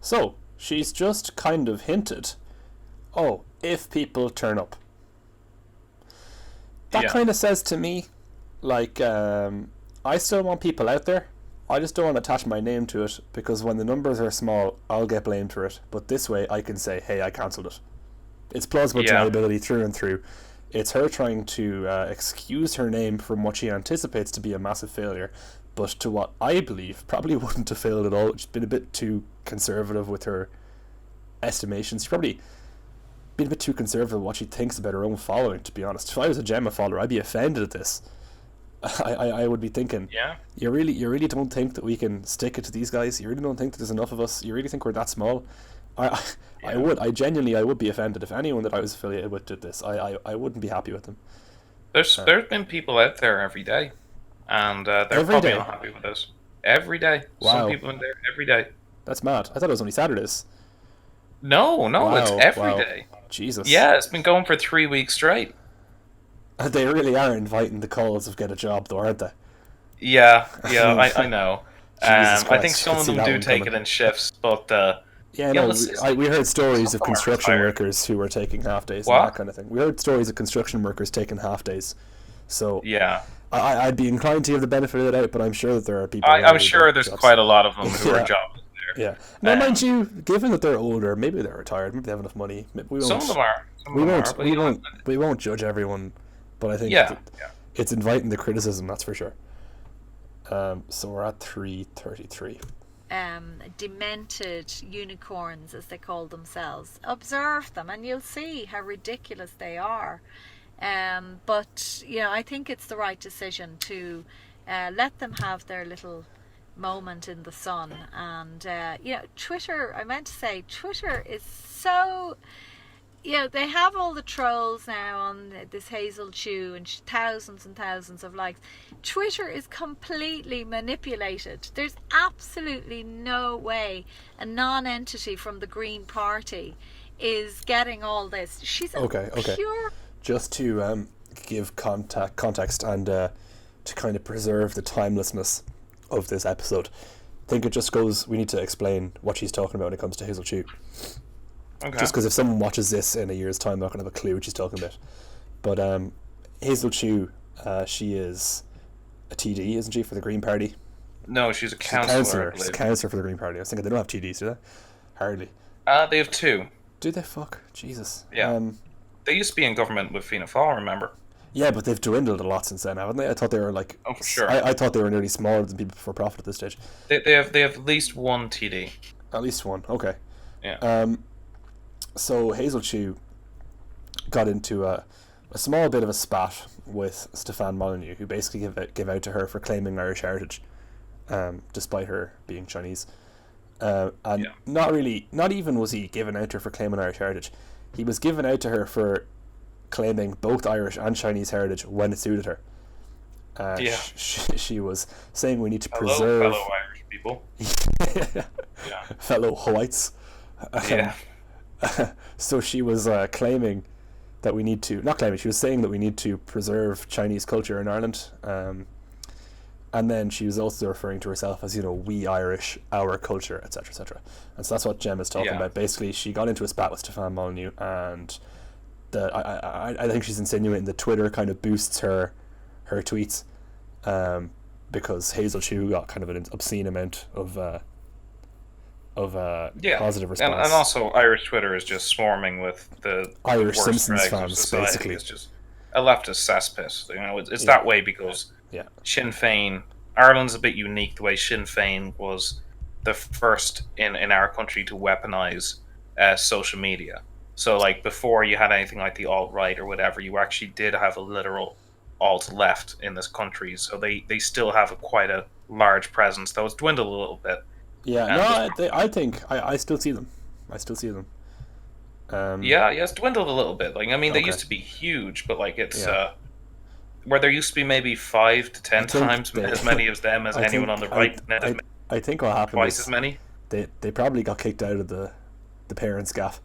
So she's just kind of hinted, oh, if people turn up. That kind of says to me, like, I still want people out there. I just don't want to attach my name to it, because when the numbers are small, I'll get blamed for it. But this way, I can say, hey, I cancelled it. It's plausible deniability through and through. It's her trying to excuse her name from what she anticipates to be a massive failure, but to what I believe probably wouldn't have failed at all. She's been a bit too conservative with her estimations. She's probably been a bit too conservative with what she thinks about her own following, to be honest. If I was a Gemma follower, I'd be offended at this. I would be thinking, you really don't think that we can stick it to these guys? You really don't think that there's enough of us? You really think we're that small? I would be offended if anyone that I was affiliated with did this. I wouldn't be happy with them. There's been people out there every day, and they're probably not happy with this. Every day. Wow. Some people in there every day. That's mad. I thought it was only Saturdays. No, it's every day. Jesus. Yeah, it's been going for 3 weeks straight. They really are inviting the calls of get a job, though, aren't they? Yeah, I know. I think some of them do take coming. it in shifts, but we heard stories of construction workers who were taking half days and that kind of thing. We heard stories of construction workers taking half days. So yeah, I'd be inclined to give the benefit of the doubt, but I'm sure that there are people. I'm sure there's quite a lot of them who are jobless there. Yeah. Now, mind you, given that they're older, maybe they're retired, maybe they have enough money. Some of them are. We won't judge everyone, but I think it's inviting the criticism. That's for sure. So we're at 333. Demented unicorns, as they call themselves. Observe them, and you'll see how ridiculous they are. But I think it's the right decision to let them have their little moment in the sun. And Twitter, I meant to say, Twitter is so. They have all the trolls now on this Hazel Chew and thousands and thousands of likes. Twitter is completely manipulated. There's absolutely no way a non-entity from the Green Party is getting all this. She's pure... Just to give context and to kind of preserve the timelessness of this episode, I think it just goes, we need to explain what she's talking about when it comes to Hazel Chew. Okay. Just because if someone watches this in a year's time, they're not going to have a clue what she's talking about. But Hazel Chew, she is a TD, isn't she, for the Green Party? No, she's a councillor. She's a councillor for the Green Party. I was thinking they don't have TDs, do they? Hardly. They have 2. Do they? Fuck. Jesus. Yeah. They used to be in government with Fianna Fáil, remember? Yeah, but they've dwindled a lot since then, haven't they? I thought they were like... Oh, for sure. I thought they were nearly smaller than people for profit at this stage. They have at least one TD. At least one, okay. Yeah. So Hazel Chew got into a small bit of a spat with Stefan Molyneux, who basically gave out to her for claiming Irish heritage, despite her being Chinese. Not even was he given out to her for claiming Irish heritage. He was given out to her for claiming both Irish and Chinese heritage when it suited her. She was saying we need to preserve... fellow Irish people. Yeah. Fellow whites. Yeah. So she was claiming that we need to... Not claiming, she was saying that we need to preserve Chinese culture in Ireland. And then she was also referring to herself as, we Irish, our culture, etc., etc. And so that's what Gemma's talking about. Basically, she got into a spat with Stefan Molyneux, and I think she's insinuating that Twitter kind of boosts her tweets, because Hazel Chew got kind of an obscene amount of positive response. And also Irish Twitter is just swarming with the Irish worst Simpsons fans, basically. It's just a leftist cesspit. It's that way because Sinn Féin, Ireland's a bit unique the way Sinn Féin was the first in our country to weaponize social media. So like before you had anything like the alt-right or whatever, you actually did have a literal alt-left in this country. So they still have quite a large presence, though it's dwindled a little bit. Yeah, I think I still see them. It's dwindled a little bit. Like, I mean, they used to be huge, but like it's where there used to be maybe 5 to 10 times as many of them as anyone on the right. I think what happened twice is as many. They probably got kicked out of the parents' gaff,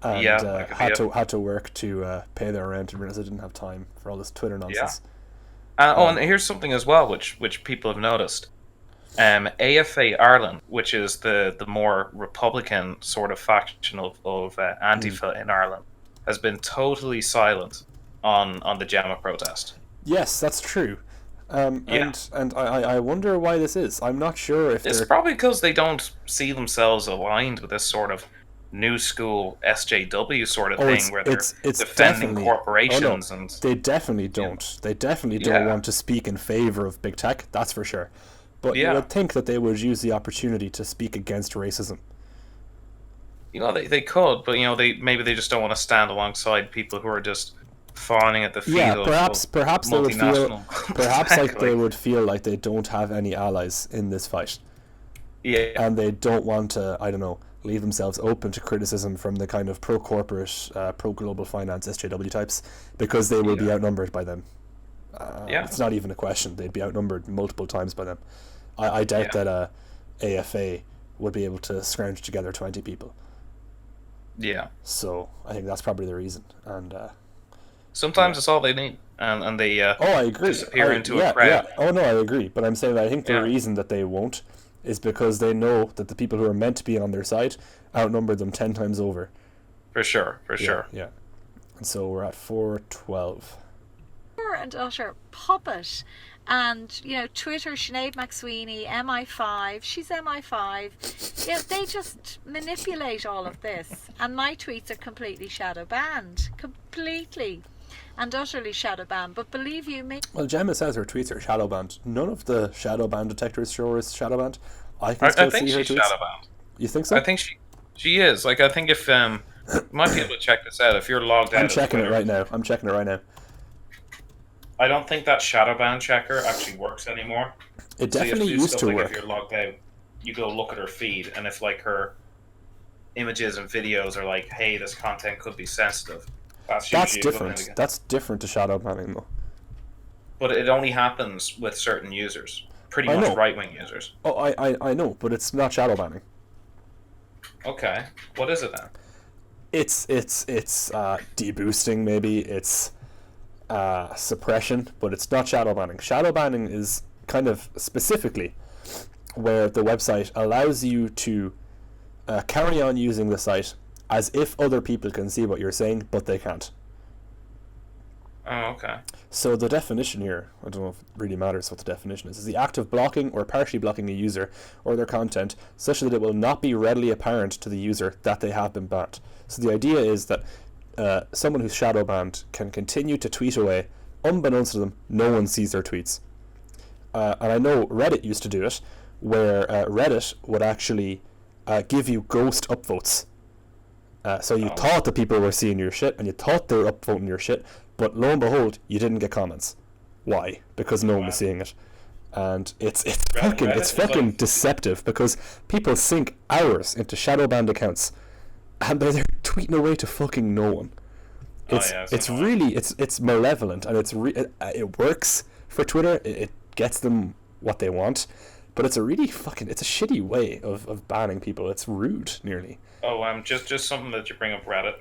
and had to work to pay their rent, and realized they didn't have time for all this Twitter nonsense. And here's something as well, which people have noticed. AFA Ireland, which is the more Republican sort of faction of Antifa in Ireland, has been totally silent on the Gemma protest. Yes, that's true. And I wonder why this is. I'm not sure if it's probably because they don't see themselves aligned with this sort of new school SJW sort of thing where they're defending corporations. And they definitely don't. They definitely don't want to speak in favor of big tech. That's for sure. But you would think that they would use the opportunity to speak against racism. They could, but they just don't want to stand alongside people who are just fawning at the feet of perhaps they would feel they would feel like they don't have any allies in this fight. Yeah. And they don't want to, I don't know, leave themselves open to criticism from the kind of pro-corporate, pro-global finance SJW types, because they will be outnumbered by them. It's not even a question. They'd be outnumbered multiple times by them. I doubt that AFA would be able to scrounge together 20 people. Yeah. So I think that's probably the reason. And sometimes it's all they need, and they I agree. disappear into a crowd. Yeah. Oh no, I agree. But I'm saying that I think the reason that they won't is because they know that the people who are meant to be on their side outnumber them 10 times over. For sure. Yeah. And so we're at 412. And utter puppet, and Twitter, Sinead McSweeney, MI5, she's MI5. They just manipulate all of this, and my tweets are completely shadow banned, completely and utterly shadow banned. But believe you me, well, Gemma says her tweets are shadow banned. None of the shadow ban detectors show her as shadow banned. I think she's shadow banned. You think so? I think she is. Like, I think if you might be able to check this out if you're logged out. I'm checking it right now. I don't think that shadow ban checker actually works anymore. It definitely used to work. If you're logged out, you go look at her feed, and if like her images and videos are like, "Hey, this content could be sensitive," that's different. That's different to shadow banning, though. But it only happens with certain users, pretty much right-wing users. Oh, I know, but it's not shadow banning. Okay, what is it then? It's deboosting, maybe. It's suppression, but it's not shadow banning. Shadow banning is kind of specifically where the website allows you to carry on using the site as if other people can see what you're saying, but they can't. Oh, okay. So the definition here, I don't know if it really matters what the definition is the act of blocking or partially blocking a user or their content such that it will not be readily apparent to the user that they have been banned. So the idea is that someone who's shadow banned can continue to tweet away, unbeknownst to them, no one sees their tweets. And I know Reddit used to do it, where Reddit would actually give you ghost upvotes. So you thought that people were seeing your shit, and you thought they were upvoting your shit, but lo and behold, you didn't get comments. Why? Because no one was seeing it. And it's fucking deceptive, because people sink hours into shadow banned accounts, and they're tweeting away to fucking no one. It's really malevolent, and it works for Twitter. It gets them what they want, but it's a really it's a shitty way of banning people. It's rude, nearly. Just something that you bring up Reddit.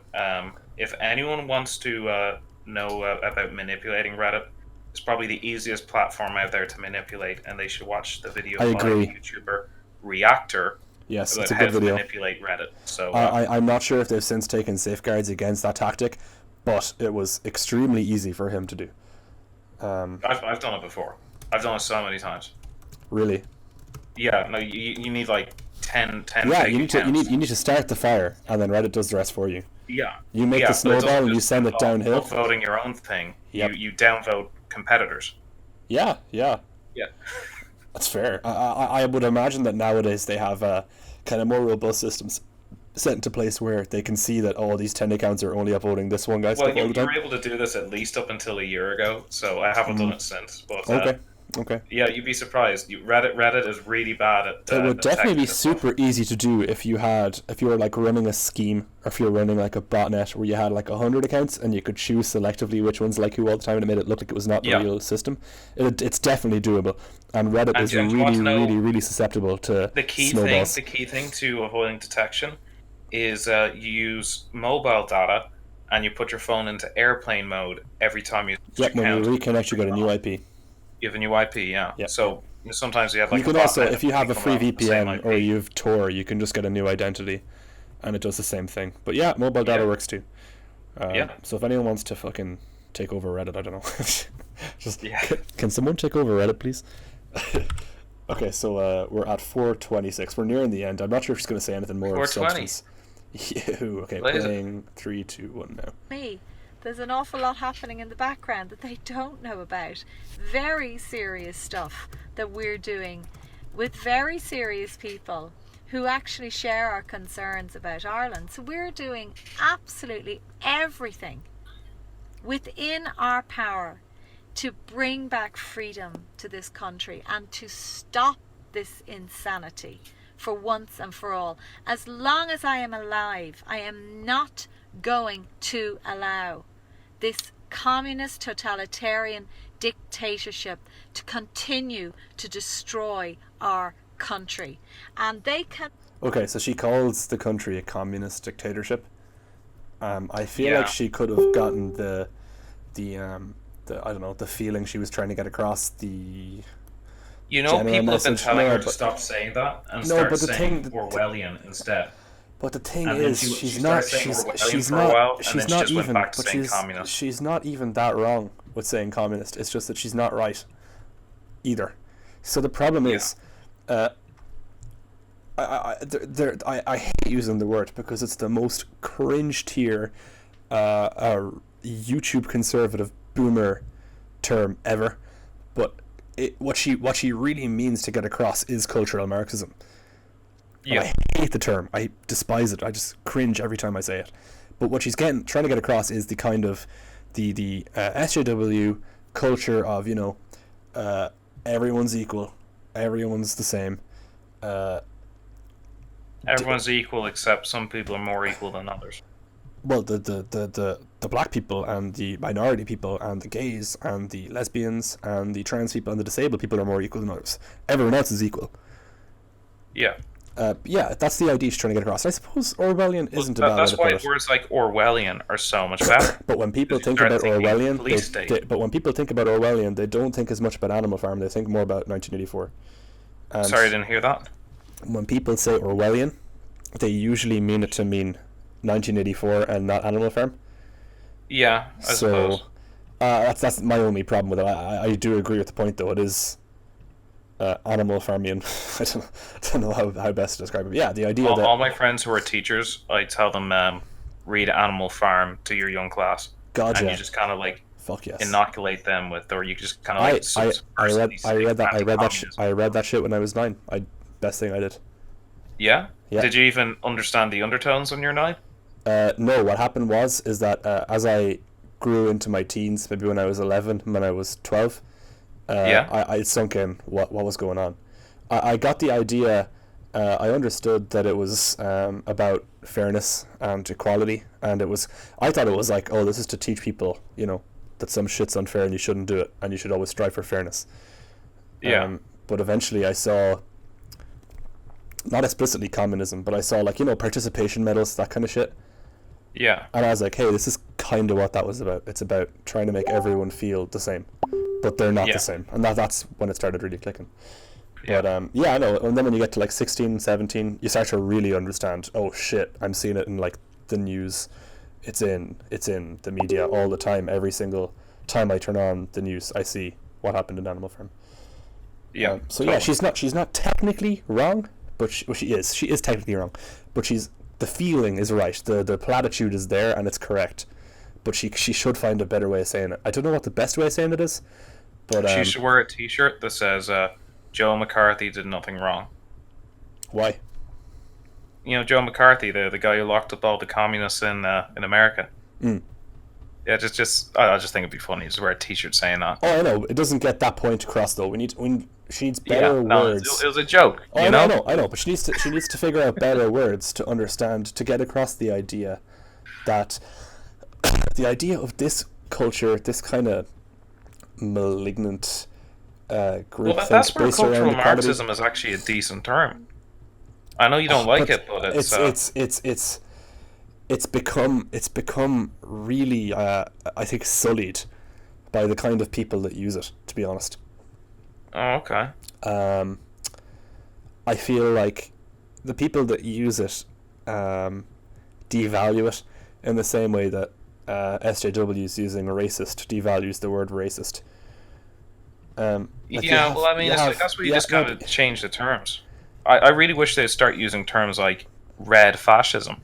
If anyone wants to know about manipulating Reddit, it's probably the easiest platform out there to manipulate, and they should watch the video by YouTuber Reactor. Yes, about it's a how good video. To manipulate Reddit. So I'm not sure if they've since taken safeguards against that tactic, but it was extremely easy for him to do. I've done it before. I've done it so many times. Really? Yeah. No, you need like 10 yeah, you need to start the fire, and then Reddit does the rest for you. Yeah. You make the snowball and you send it downhill. Voting your own thing. Yep. You downvote competitors. Yeah. Yeah. That's fair. I would imagine that nowadays they have kind of more robust systems set into place where they can see that all these 10 accounts are only uploading this one guy's stuff all the time. You were able to do this at least up until a year ago, so I haven't done it since. But Okay. Yeah, you'd be surprised. Reddit is really bad at. It would definitely be super easy to do if you were like running a scheme, or if you were running like a botnet where you had like 100 accounts and you could choose selectively which ones like who all the time, and it made it look like it was not the real system. It's definitely doable, and Reddit is really susceptible to snowballs. The key thing to avoiding detection is you use mobile data, and you put your phone into airplane mode every time you. Yep, when you reconnect, you get a new IP. You have a new IP, yeah. Yep. So sometimes you have like. You can also, if you have a free VPN or you have Tor, you can just get a new identity, and it does the same thing. But yeah, mobile data works too. So if anyone wants to fucking take over Reddit, I don't know. Can someone take over Reddit, please? Okay, so we're at 4:26. We're nearing the end. I'm not sure if she's going to say anything more. 4:20. Okay, playing 3, 2, 1 now. Me. There's an awful lot happening in the background that they don't know about. Very serious stuff that we're doing with very serious people who actually share our concerns about Ireland. So we're doing absolutely everything within our power to bring back freedom to this country and to stop this insanity for once and for all. As long as I am alive, I am not going to allow this communist totalitarian dictatorship to continue to destroy our country. And they can... Okay, so she calls the country a communist dictatorship. I feel like she could have gotten the I don't know, the feeling she was trying to get across, the people have been telling her to stop saying that and start saying Orwellian instead. But the thing is, she's not even that wrong with saying communist. It's just that she's not right either. So the problem is, I hate using the word because it's the most cringe tier YouTube conservative boomer term ever. But what she really means to get across is cultural Marxism. Yeah. I hate the term. I despise it. I just cringe every time I say it. But what she's trying to get across is the kind of the SJW culture of, everyone's equal, everyone's the same. Everyone's equal except some people are more equal than others. Well, the black people and the minority people and the gays and the lesbians and the trans people and the disabled people are more equal than others. Everyone else is equal. Yeah. That's the idea she's trying to get across. I suppose Orwellian isn't a bad way to put it. That's why words like Orwellian are so much better. But when people think about Orwellian, they don't think as much about Animal Farm. They think more about 1984. Sorry, I didn't hear that. When people say Orwellian, they usually mean it to mean 1984 and not Animal Farm. Yeah, I suppose. That's my only problem with it. I do agree with the point, though. It is Animal Farmian. I don't know how best to describe it. But yeah, the idea that all my friends who are teachers, I tell them read Animal Farm to your young class, God, and yeah. you just kind of like Fuck yes. inoculate them with, or you just kind of like I read that shit when I was 9. Best thing I did. Yeah? Yeah. Did you even understand the undertones when you're 9? No, what happened is that as I grew into my teens, maybe when I was 11, when I was 12, I sunk in what was going on. I got the idea, I understood that it was about fairness and equality, and I thought it was like, oh, this is to teach people, that some shit's unfair and you shouldn't do it, and you should always strive for fairness. Yeah. But eventually I saw, not explicitly communism, but I saw participation medals, that kind of shit. Yeah. And I was like, hey, this is kind of what that was about. It's about trying to make everyone feel the same, but they're not the same. And that's when it started really clicking. Yeah. But I know. And then when you get to 16, 17, you start to really understand, oh shit, I'm seeing it in the news. It's in the media all the time. Every single time I turn on the news, I see what happened in Animal Farm. Yeah. So she's not technically wrong, but she is. She is technically wrong, but the feeling is right. The platitude is there and it's correct. But she should find a better way of saying it. I don't know what the best way of saying it is, but she should wear a T-shirt that says Joe McCarthy did nothing wrong. Why? Joe McCarthy, the guy who locked up all the communists in America. Mm. Yeah, I just think it'd be funny to wear a T-shirt saying that. Oh, I know. It doesn't get that point across though. She needs better words. It was a joke. I know. But she needs to figure out better words to understand, to get across the idea that the idea of this culture, this kind of malignant group. Well, that's where cultural Marxism is actually a decent term. I know you don't like it, but it's become really I think sullied by the kind of people that use it, to be honest. Oh, okay. I feel like the people that use it devalue it in the same way that SJWs using racist devalues the word racist. That's where you just kind of change the terms. I really wish they'd start using terms like red fascism.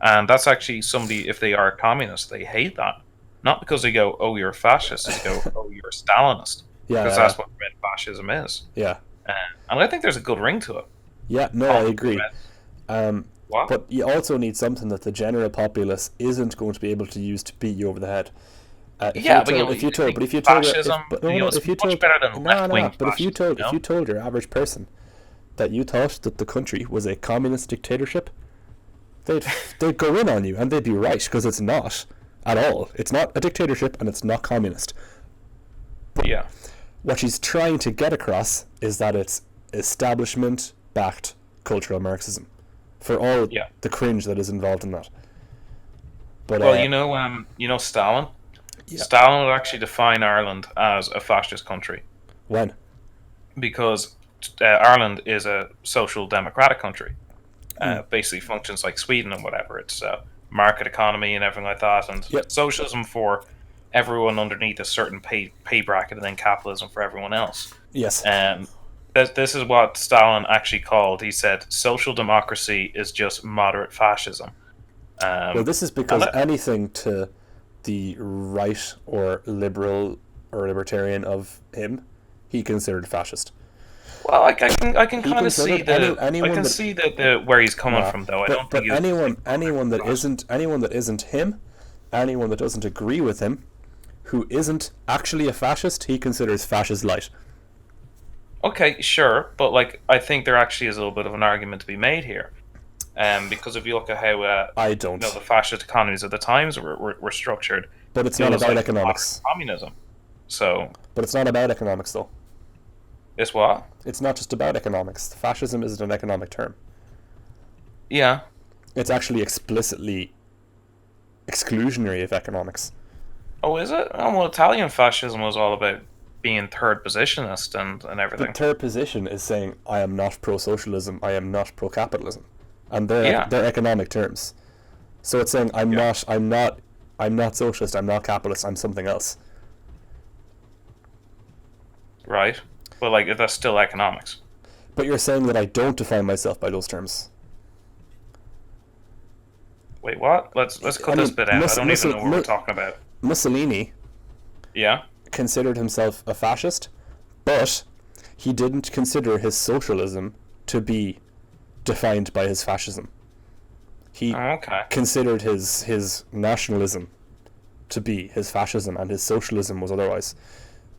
And that's actually somebody, if they are a communist, they hate that. Not because they go, oh, you're a fascist, they go, oh, you're a Stalinist. Because that's what red fascism is. Yeah. And I think there's a good ring to it. Yeah, no, I agree. But you also need something that the general populace isn't going to be able to use to beat you over the head. If you told your average person that you thought that the country was a communist dictatorship, they'd go in on you, and they'd be right, because it's not at all. It's not a dictatorship, and it's not communist. But what she's trying to get across is that it's establishment-backed cultural Marxism, for all the cringe that is involved in that. But Stalin. Yeah. Stalin would actually define Ireland as a fascist country. When? Because Ireland is a social democratic country. Basically functions like Sweden and whatever. It's a market economy and everything like that. And socialism for everyone underneath a certain pay bracket, and then capitalism for everyone else. Yes. This is what Stalin actually called. He said, social democracy is just moderate fascism. Well, this is because anything to the right or liberal or libertarian of him, he considered fascist. Well, I can kind of see where he's coming from, though. I don't think anyone that isn't him, anyone that doesn't agree with him, who isn't actually a fascist, he considers fascist light. Okay, sure, but I think there actually is a little bit of an argument to be made here. Because if you look at how the fascist economies at the times were structured, but it's not about economics. Communism. So, but it's not about economics, though. It's what? It's not just about economics. Fascism isn't an economic term. Yeah. It's actually explicitly exclusionary of economics. Oh, is it? Oh, well, Italian fascism was all about being third positionist and everything. The third position is saying, I am not pro-socialism, I am not pro-capitalism. And they're economic terms. So it's saying I'm not socialist, I'm not capitalist, I'm something else. Right. But that's still economics. But you're saying that I don't define myself by those terms. Wait, what? Let's cut this bit out. I don't even know what we're talking about. Mussolini Yeah? considered himself a fascist, but he didn't consider his socialism to be defined by his fascism. He considered his nationalism to be his fascism, and his socialism was otherwise.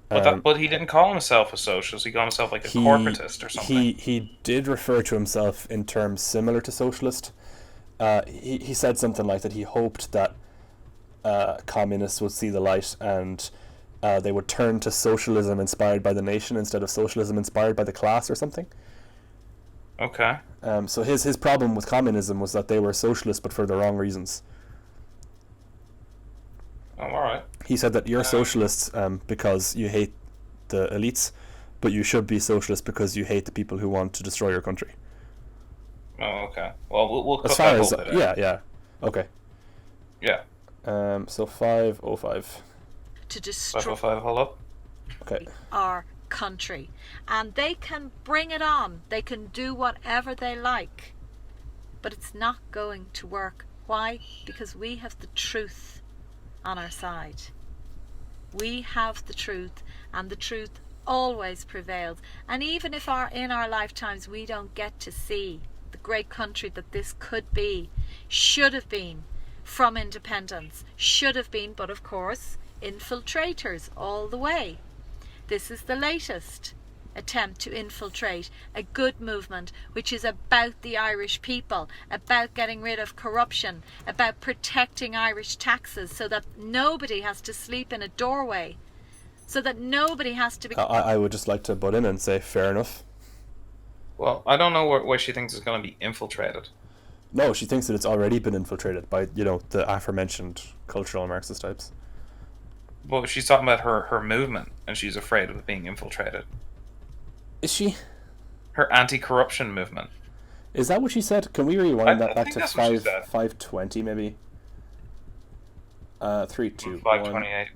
But he didn't call himself a socialist. He called himself like a corporatist or something. He did refer to himself in terms similar to socialist. He said something like that he hoped that communists would see the light and they would turn to socialism inspired by the nation instead of socialism inspired by the class or something. Okay. So his problem with communism was that they were socialist but for the wrong reasons. Oh, alright. He said that you're socialists because you hate the elites, but you should be socialist because you hate the people who want to destroy your country. Oh, okay. Well, we'll cut as far that as whole bit out. yeah, okay. Yeah. So 505. To destroy 505, hold up. Okay. our country. And they can bring it on. They can do whatever they like. But it's not going to work. Why? Because we have the truth on our side. We have the truth, and the truth always prevails. And even if in our lifetimes we don't get to see the great country that this could be, should have been, from independence, should have been, but of course, infiltrators all the way. This is the latest attempt to infiltrate a good movement which is about the Irish people, about getting rid of corruption, about protecting Irish taxes so that nobody has to sleep in a doorway, so that nobody has to be... I would just like to butt in and say fair enough. Well, I don't know where she thinks it's going to be infiltrated. No, she thinks that it's already been infiltrated by, the aforementioned cultural Marxist types. Well, she's talking about her movement, and she's afraid of it being infiltrated. Is she? Her anti-corruption movement. Is that what she said? Can we rewind that back to 520 maybe? 3, 2, 528.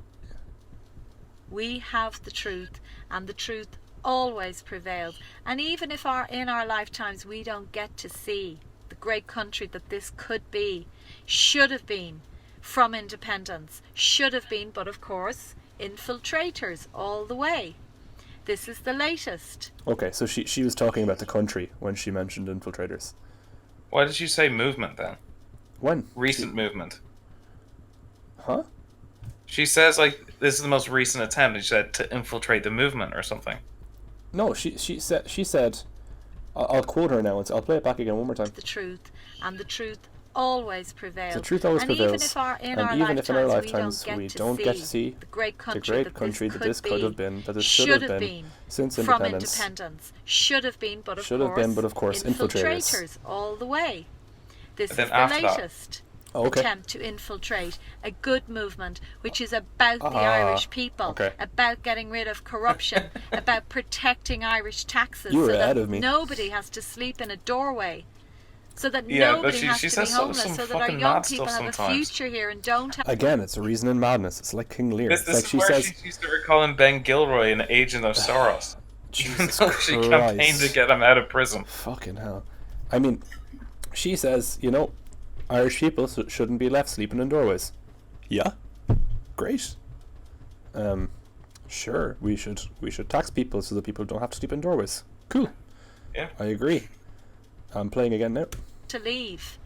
We have the truth, and the truth always prevails. And even if in our lifetimes we don't get to see the great country that this could be, should have been, from independence, should have been, but of course, infiltrators all the way. This is the latest. Okay, so she was talking about the country when she mentioned infiltrators. Why did you say movement then? When? Recent movement. Huh? She says, this is the most recent attempt, and she said to infiltrate the movement or something. No, she said, I'll quote her now, I'll play it back again one more time. The truth, and the truth always prevails. The truth always prevails. Even if in our lifetimes we don't get to see the great country that this could have been, that it should have been since independence. From independence. Should have been, but of course, infiltrators all the way. This is the latest attempt to infiltrate a good movement which is about the Irish people, about getting rid of corruption, about protecting Irish taxes so that nobody has to sleep in a doorway. So that nobody has to be homeless, so that our young people have a future here and don't have... Again, it's a reason in madness. It's like King Lear. This is where she started calling Ben Gilroy an agent of Soros. Even though she campaigned to get him out of prison. Fucking hell. I mean, she says, Irish people shouldn't be left sleeping in doorways. Yeah. Great. Sure, we should tax people so that people don't have to sleep in doorways. Cool. Yeah. I agree. I'm playing again now. To leave.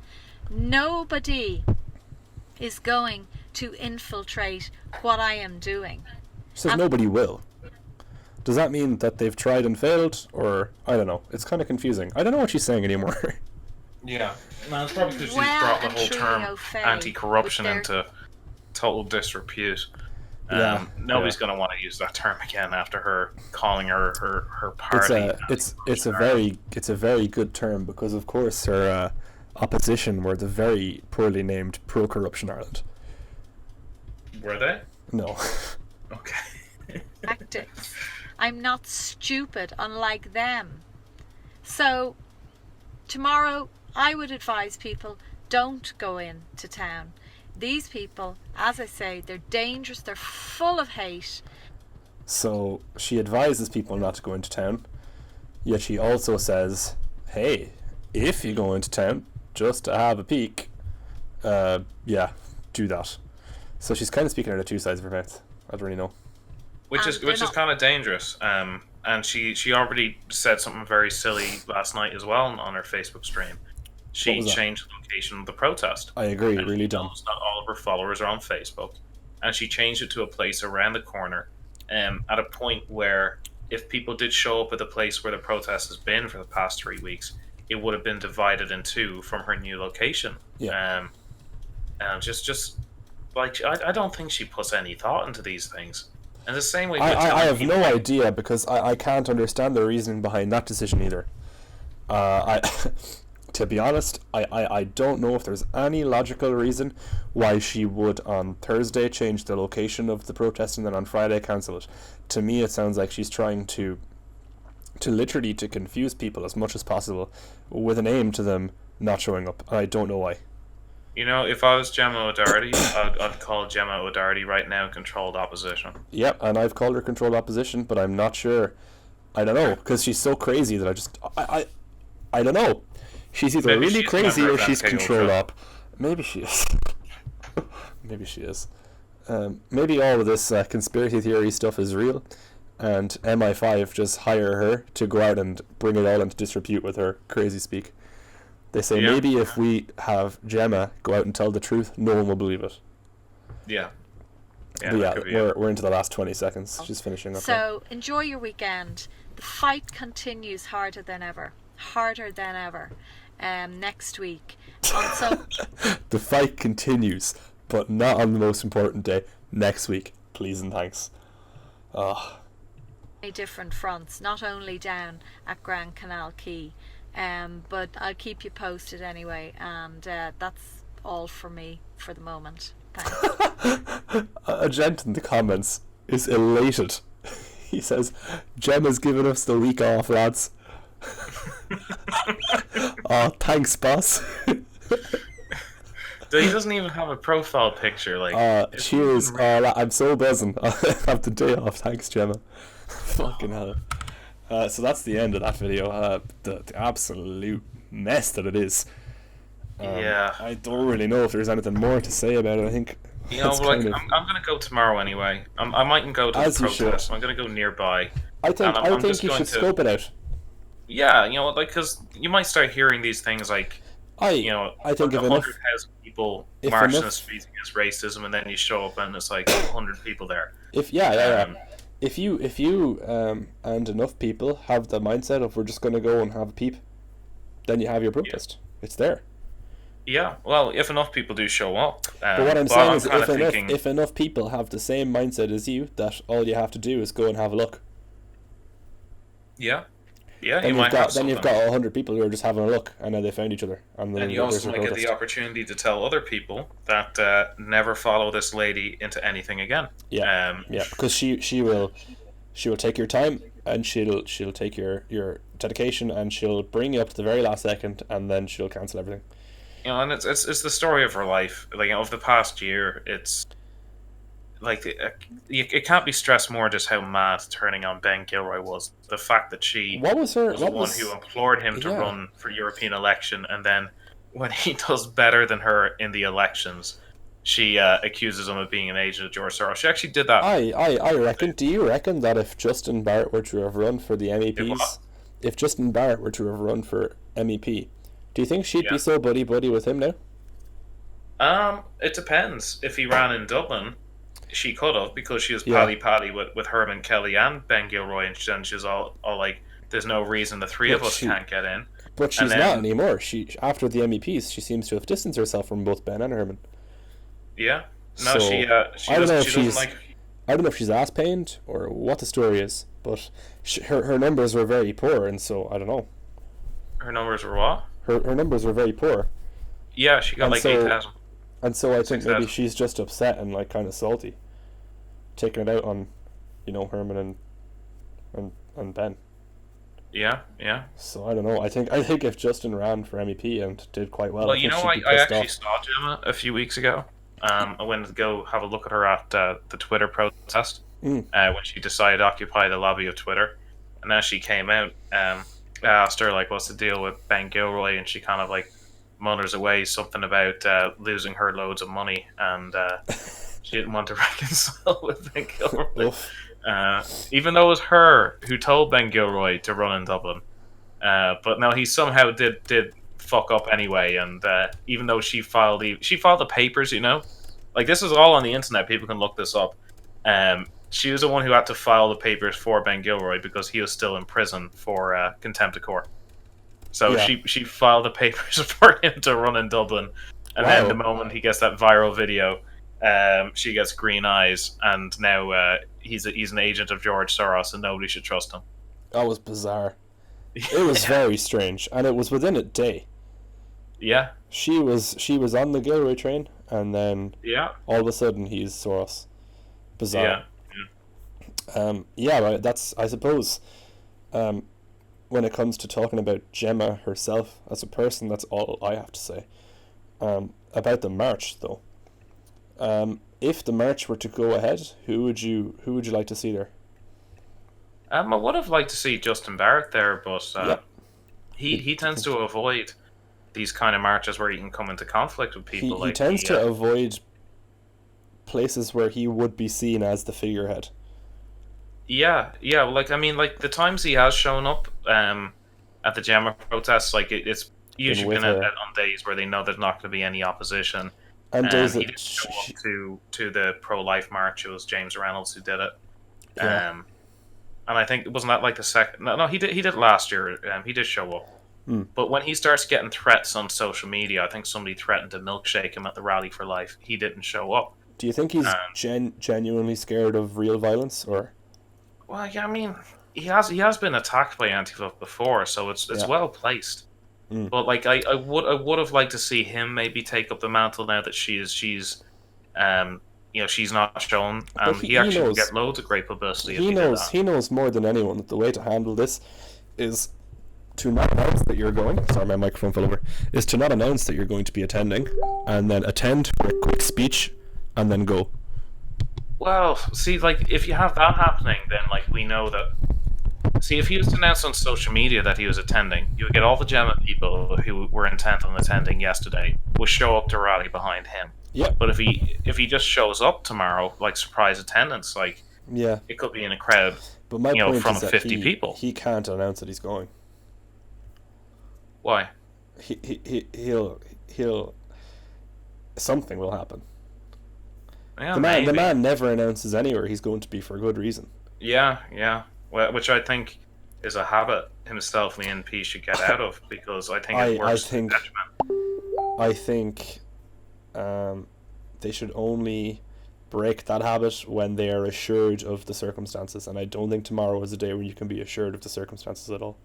Nobody is going to infiltrate what I am doing. She says nobody will. Does that mean that they've tried and failed? Or, I don't know. It's kind of confusing. I don't know what she's saying anymore. Yeah. No, it's probably because she's brought the whole term anti-corruption into total disrepute. Nobody's going to want to use that term again after her calling her party. It's a very good term because of course her opposition were the very poorly named Pro-Corruption Ireland. Were they? No. Okay. Tactics. I'm not stupid, unlike them. So tomorrow I would advise people, don't go into town. These people, as I say, they're dangerous, they're full of hate. So she advises people not to go into town, yet she also says, hey, if you go into town, just to have a peek, yeah, do that. So she's kind of speaking out of two sides of her mouth. I don't really know. Which is kind of dangerous. And she already said something very silly last night as well on her Facebook stream. She changed the location of the protest. I agree, really dumb. Not all of her followers are on Facebook, and she changed it to a place around the corner. At a point where if people did show up at the place where the protest has been for the past 3 weeks, it would have been divided in two from her new location. Yeah. Just like I don't think she puts any thought into these things. And the same way, I have no idea, because I can't understand the reasoning behind that decision either. To be honest, I don't know if there's any logical reason why she would on Thursday change the location of the protest and then on Friday cancel it. To me, it sounds like she's trying to literally to confuse people as much as possible, with an aim to them not showing up. I don't know why. You know, if I was Gemma O'Doherty, I'd call Gemma O'Doherty right now controlled opposition. Yep, and I've called her controlled opposition, but I'm not sure. I don't know, because she's so crazy that I don't know. She's either Maybe really she's crazy a member or of she's that controlled KO op. Maybe she is. Maybe she is. Maybe all of this conspiracy theory stuff is real, and MI5 just hire her to go out and bring it all into disrepute with her crazy speak. They say maybe if we have Gemma go out and tell the truth, no one will believe it. Yeah. We're into the last 20 seconds. She's finishing up. So enjoy your weekend. The fight continues harder than ever. Next week. The fight continues, but not on the most important day. Next week, please and thanks. Different fronts, not only down at Grand Canal Quay, but I'll keep you posted anyway, and that's all for me for the moment. Thanks. A gent in the comments is elated. He says, Gemma's giving us the week off, lads. Oh, thanks, boss. He doesn't even have a profile picture. Like, cheers. I'm so buzzing. I have the day off. Thanks, Gemma. Fucking hell. So that's the end of that video. The absolute mess that it is. I don't really know if there's anything more to say about it. I think I'm going to go tomorrow anyway. I mightn't go to the protest. I'm going to go nearby. I think you should scope it out. Yeah, because you might start hearing these things like, I think 100,000 people marching in the streets against racism, and then you show up and it's like 100 people there. If you and enough people have the mindset of we're just going to go and have a peep, then you have your protest. Yeah. It's there. Yeah, well, if enough people do show up. But what I'm saying is, if enough people have the same mindset as you, that all you have to do is go and have a look. Yeah. Yeah, then you've got 100 people who are just having a look, and then they found each other. And you also might get the opportunity to tell other people that never follow this lady into anything again. Yeah, because she will take your time, and she'll take your dedication, and she'll bring you up to the very last second, and then she'll cancel everything. And it's the story of her life. Like, of the past year, it's like it can't be stressed more just how mad turning on Ben Gilroy was. The fact that she was the one who implored him to run for European election, and then when he does better than her in the elections, she accuses him of being an agent of George Soros. She actually did that. I reckon. Do you reckon that if Justin Barrett were to have run for the MEPs, if Justin Barrett were to have run for MEP, do you think she'd be so buddy with him now? It depends. If he ran in Dublin, she could have, because she was pally with Herman Kelly and Ben Gilroy, and then she's all like, there's no reason the three of us can't get in. But she's not anymore. She, after the MEPs, she seems to have distanced herself from both Ben and Herman. Yeah. No, so, I don't know if she's ass pained or what the story is, but her numbers were very poor, and so I don't know. Her numbers were what? Her numbers were very poor. Yeah, she got 8,000. And so I think maybe she's just upset and like kind of salty, taking it out on, Herman and Ben. Yeah. So I don't know. I think if Justin ran for MEP and did quite well. Well, I actually saw Gemma a few weeks ago. I went to go have a look at her at the Twitter protest when she decided to occupy the lobby of Twitter, and as she came out, I asked her like, what's the deal with Ben Gilroy, and she kind of like mutters away something about losing her loads of money, and she didn't want to reconcile with Ben Gilroy. Even though it was her who told Ben Gilroy to run in Dublin. But no, he somehow did fuck up anyway, and even though she filed the papers, like this is all on the internet, people can look this up. She was the one who had to file the papers for Ben Gilroy because he was still in prison for contempt of court. So she filed the papers for him to run in Dublin, and then the moment he gets that viral video, she gets green eyes, and now he's an agent of George Soros, and nobody should trust him. That was bizarre. It was very strange, and it was within a day. Yeah. She was on the Gilroy train, and then all of a sudden he's Soros. Bizarre. Right, that's, I suppose, when it comes to talking about Gemma herself as a person, that's all I have to say. About the march, though. If the march were to go ahead, who would you like to see there? I would have liked to see Justin Barrett there, but he tends to avoid these kind of marches where he can come into conflict with people. He tends to avoid places where he would be seen as the figurehead. Yeah. Like the times he has shown up at the Gemma protests, like it's usually been on days where they know there's not going to be any opposition. And days he didn't show up to the pro-life march. It was James Reynolds who did it. Yeah. And I think, wasn't that like the second? No, he did last year. He did show up. But when he starts getting threats on social media, I think somebody threatened to milkshake him at the Rally for Life. He didn't show up. Do you think he's genuinely scared of real violence, or? Well, yeah, I mean, he has been attacked by Antifa before, so it's well placed. But like, I would have liked to see him maybe take up the mantle now that she's not shown, and he actually will get loads of great publicity. He knows more than anyone that the way to handle this is to not announce that you're going. Sorry, my microphone fell over. Is to not announce that you're going to be attending, and then attend for a quick speech, and then go. Well, see, like, if you have that happening, then, like, we know that... See, if he was to announce on social media that he was attending, you would get all the Gemma people who were intent on attending yesterday will show up to rally behind him. Yeah. But if he just shows up tomorrow, like, surprise attendance, like, it could be in a crowd, but my point from is that 50 people. He can't announce that he's going. Why? He'll... Something will happen. Yeah, the man never announces anywhere he's going to be for a good reason. Yeah. Well, which I think is a habit himself and the NP should get out of, because I think it works to detriment. I think they should only break that habit when they are assured of the circumstances, and I don't think tomorrow is a day when you can be assured of the circumstances at all.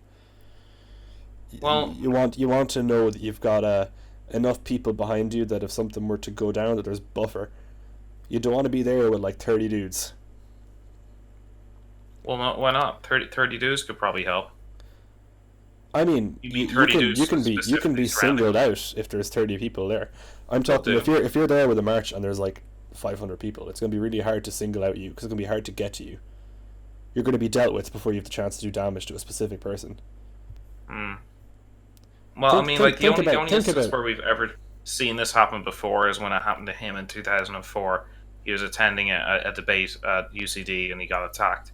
Well, you want to know that you've got enough people behind you that if something were to go down, that there's buffer. You don't want to be there with like 30 dudes. Well, no, why not? 30 dudes could probably help. I mean, you can be singled out if there's 30 people there. I'm talking if you're there with a march and there's like 500 people, it's going to be really hard to single out you because it's going to be hard to get to you. You're going to be dealt with before you have the chance to do damage to a specific person. Well, the only instance where we've ever seen this happen before is when it happened to him in 2004. He was attending a debate at UCD and he got attacked.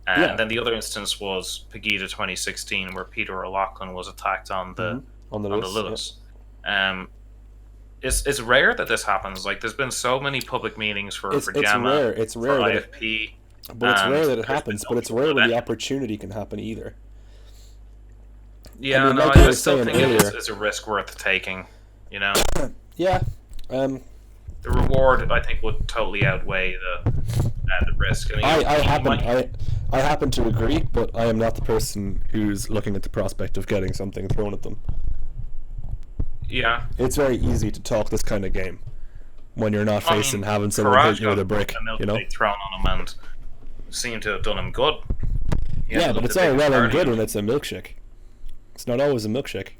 And then the other instance was Pegida 2016, where Peter O'Loughlin was attacked on the Lewis. Yeah. It's rare that this happens. Like, there's been so many public meetings for Gemma, it's rare for that IFP. But it's rare that it happens. But it's rare when the opportunity can happen either. Yeah, I still think it's a risk worth taking. You know. Yeah. The reward, I think, would totally outweigh the risk. I happen to agree, but I am not the person who's looking at the prospect of getting something thrown at them. Yeah. It's very easy to talk this kind of game when you're not facing having someone hit you with a brick, thrown on him and seemed to have done him good. Yeah, but it's all well and good when it's a milkshake. It's not always a milkshake.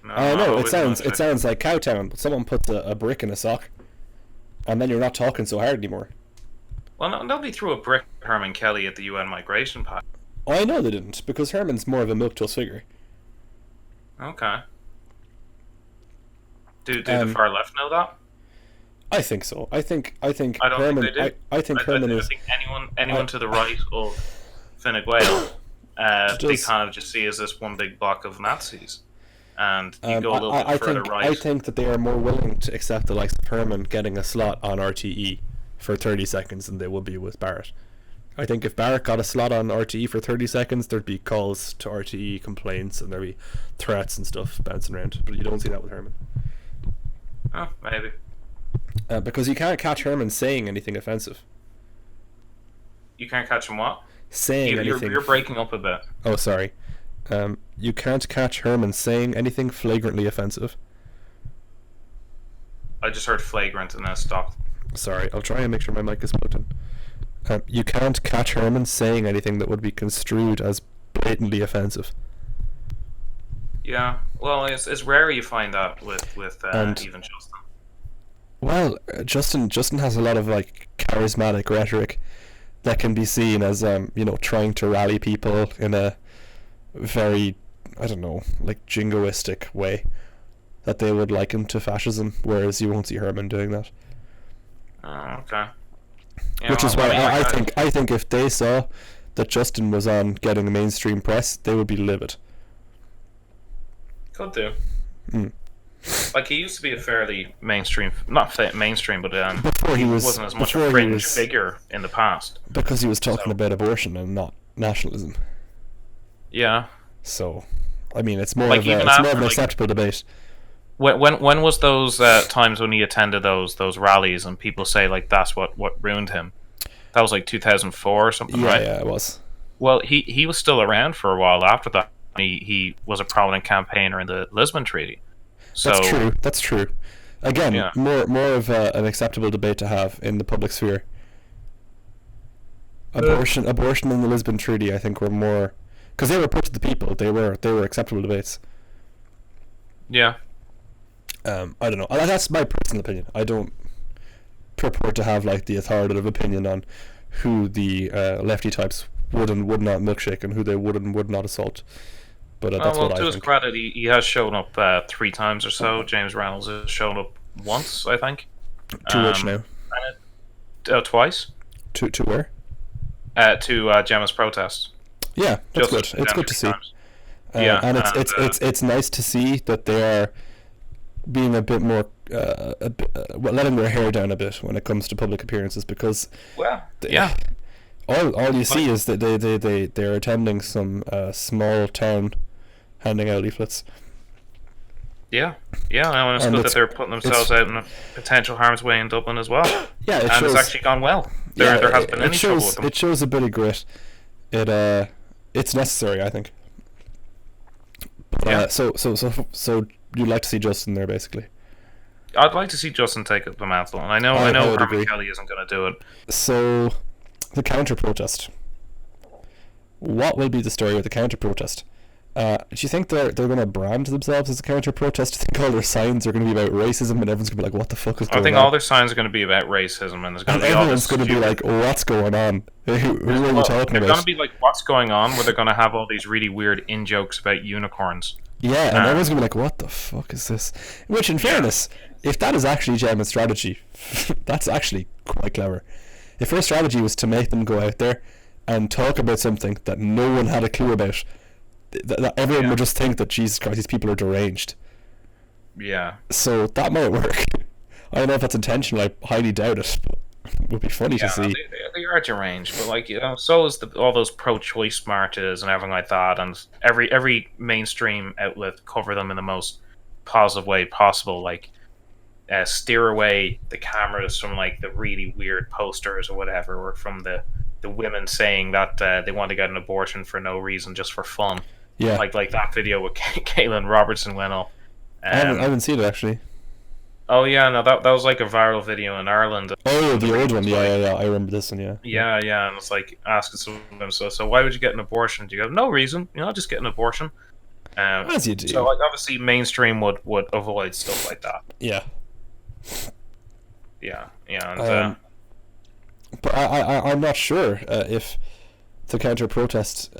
No, I know it sounds like Cowtown, but someone puts a brick in a sock, and then you're not talking so hard anymore. Well, nobody threw a brick at Herman Kelly at the UN Migration Pact. Oh, I know they didn't, because Herman's more of a milquetoast figure. Okay. Do the far left know that? I think so. I think I don't Herman. think they do. I think Herman I is. think anyone to the right of Fine Gael, they kind of just see as this one big block of Nazis, and you go a little bit further right. I think that they are more willing to accept the likes of Herman getting a slot on RTE for 30 seconds than they would be with Barrett. I think if Barrett got a slot on RTE for 30 seconds, there'd be calls to RTE, complaints, and there'd be threats and stuff bouncing around. But you don't see that with Herman. Oh, maybe. Because you can't catch Herman saying anything offensive. You can't catch him what? Saying anything. You're breaking up a bit. Oh, sorry. You can't catch Herman saying anything flagrantly offensive. I just heard flagrant and then stopped. Sorry, I'll try and make sure my mic is plugged in. You can't catch Herman saying anything that would be construed as blatantly offensive. Yeah, well, it's rare you find that with even Justin. Well, Justin has a lot of like charismatic rhetoric that can be seen as trying to rally people in a very, I don't know, like jingoistic way that they would liken to fascism, whereas you won't see Herman doing that. Oh, okay. Yeah, which is why I think if they saw that Justin was on getting mainstream press, they would be livid. Could do. Like, he used to be a fairly mainstream, not mainstream, but before he wasn't as much a fringe figure in the past. Because he was talking about abortion and not nationalism. Yeah. So, I mean, it's more like of an acceptable debate. When was those times when he attended those rallies and people say like that's what ruined him? That was like 2004 or something, right? Yeah, it was. Well, he was still around for a while after that. He was a prominent campaigner in the Lisbon Treaty. So, That's true. Again, yeah. more of an acceptable debate to have in the public sphere. Abortion in the Lisbon Treaty, I think, were more because they were put to the people. They were acceptable debates. Yeah. I don't know. That's my personal opinion. I don't purport to have like the authoritative opinion on who the lefty types would and would not milkshake and who they would and would not assault. But that's what I think. To his credit, he has shown up 3 times or so. James Reynolds has shown up once, I think. To which now? Twice. To where? To Gemma's protest. Yeah, that's good. It's good to see. And it's nice to see that they are being a bit more letting their hair down a bit when it comes to public appearances, because all you see is that they're attending some small town handing out leaflets. And it's good that they're putting themselves out in potential harm's way in Dublin as well. Yeah, it's actually gone well. There hasn't been any trouble with them. It shows a bit of grit. It's necessary, I think. So you'd like to see Justin there, basically? I'd like to see Justin take up the mantle, and I know Herman Kelly isn't going to do it. So, the counter-protest. What will be the story of the counter-protest? Do you think they're going to brand themselves as a counter-protest? Do you think all their signs are going to be about racism and everyone's going to be like, what the fuck is going on? I think all their signs are going to be about racism, and there's going to be everyone's going to be like, what's going on? Who are you talking about? They're going to be like, what's going on? Where they're going to have all these really weird in-jokes about unicorns. Yeah, and everyone's going to be like, what the fuck is this? Which, in fairness, if that is actually Gemma's strategy, that's actually quite clever. If her strategy was to make them go out there and talk about something that no one had a clue about, that everyone would just think that, Jesus Christ, these people are deranged. Yeah. So that might work. I don't know if that's intentional. I highly doubt it. But it would be funny to see. They are deranged, but like, so is all those pro-choice marches and everything like that, and every mainstream outlet cover them in the most positive way possible. Like, steer away the cameras from like the really weird posters or whatever, or from the women saying that they want to get an abortion for no reason, just for fun. Yeah, like that video with Caitlin Robertson went up. I haven't seen it actually. Oh yeah, no, that was like a viral video in Ireland. Oh, the old one, yeah, I remember this one, yeah. Yeah, and it's like asking someone, so why would you get an abortion? Do you go, no reason, just get an abortion. As you do. So like, obviously mainstream would avoid stuff like that. Yeah. And but I'm not sure if the counter protest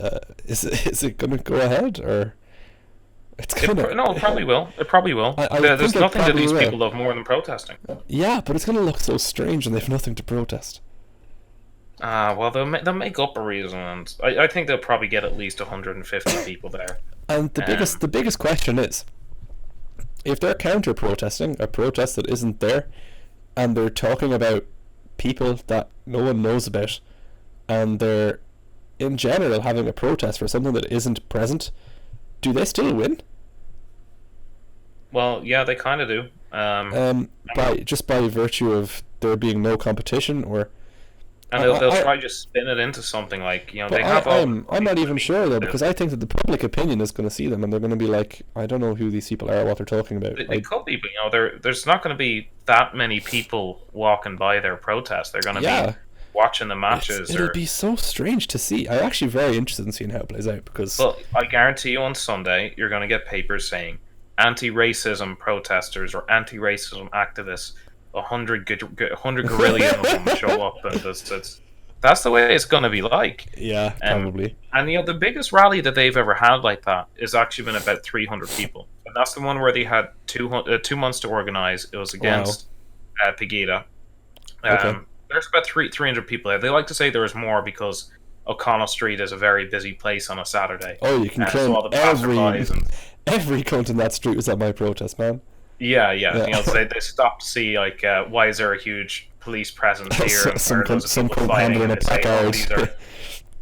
is it going to go ahead, or It's kind of No, it probably will. It probably will. I There's think it nothing that probably these will. people love more than protesting. Yeah, but it's going to look so strange, and they've nothing to protest. Well, they'll make up a reason, and I think they'll probably get at least 150 people there. And the biggest question is, if they're counter protesting a protest that isn't there, and they're talking about people that no one knows about, and they're in general having a protest for something that isn't present, do they still win? Well, yeah, they kind of do. By virtue of there being no competition, or and they'll try to just spin it into something like, you know, they have. I'm not even sure though, because I think that the public opinion is going to see them, and they're going to be like, I don't know who these people are, what they're talking about. They could be, but you know, there's not going to be that many people walking by their protest. They're going to be watching the matches. It'll be so strange to see. I'm actually very interested in seeing how it plays out, because. Well, I guarantee you, on Sunday, you're going to get papers saying anti-racism protesters or anti-racism activists. 100 gorillion of them show up, and that's the way it's going to be like. Yeah, probably. And you know, the biggest rally that they've ever had like that has actually been about 300 people, and that's the one where they had 2 months to organize. It was against Pegida. Okay. There's about 300 people there. They like to say there was more because O'Connell Street is a very busy place on a Saturday. Oh, you can claim so all the every cunt in that street was at my protest, man. Yeah. You know, they stopped to see, like, why is there a huge police presence here? some cunt handling a placard.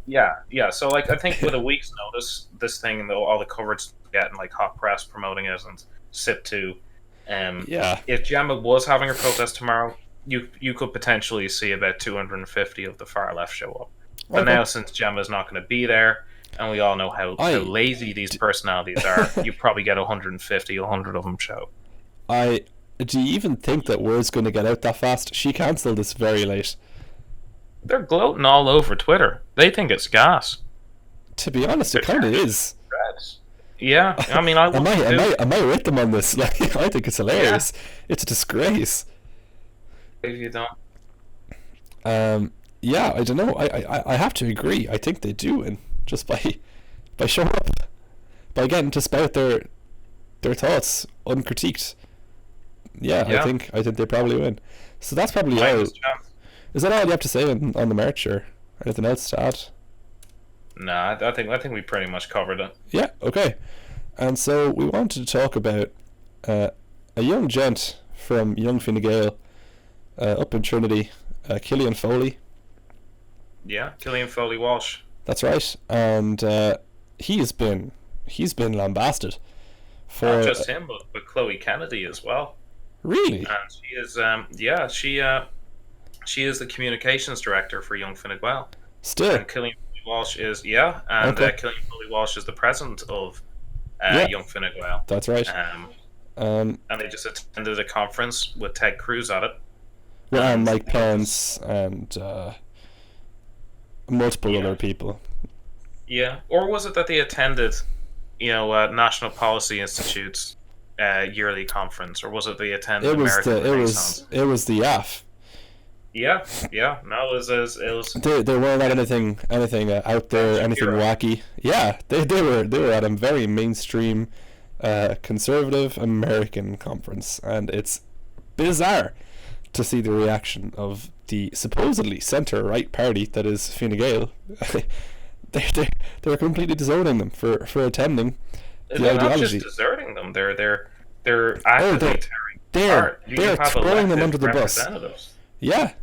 Yeah. So, like, I think with a week's notice, this thing and all the coverage getting, like, hot press promoting it and SIP2. If Gemma was having a protest tomorrow, you could potentially see about 250 of the far left show up. But now, since Gemma's not going to be there, and we all know how lazy these personalities are, you probably get 150, 100 of them show. Do you even think that word's going to get out that fast? She cancelled this very late. They're gloating all over Twitter. They think it's gas. To be honest, it kind of is. Yeah, I mean, I with them on this? Like, I think it's hilarious. It's a disgrace. If you don't. Yeah, I don't know. I have to agree. I think they do win just by showing up, by getting to spout their thoughts uncritiqued. Yeah, I think they probably win. So that's probably all. Is that all you have to say on the merch, or anything else to add? Nah, I think we pretty much covered it. Yeah, okay. And so we wanted to talk about a young gent from Young Fine Gael up in Trinity, Killian Foley. Yeah, Killian Foley-Walsh. That's right, and he's been lambasted. For not just him, but Chloe Kennedy as well. Really? And she is, she is the communications director for Young Fine Gael. Still. And Killian Foley-Walsh is, Killian Foley-Walsh is the president of Young Fine Gael. That's right. And they just attended a conference with Ted Cruz at it. Well, and Mike Pence and multiple other people. Yeah, or was it that they attended, National Policy Institute's yearly conference, or was it they attended American Renaissance? It was the YAF. Yeah. No, it was. They weren't at anything out there, anything wacky. Yeah, they were at a very mainstream, conservative American conference, and it's bizarre to see the reaction of the supposedly centre-right party that is Fine Gael. they were completely disowning them for attending the they're ideology. Not just deserting them; they're actively they're throwing them under the bus. Yeah,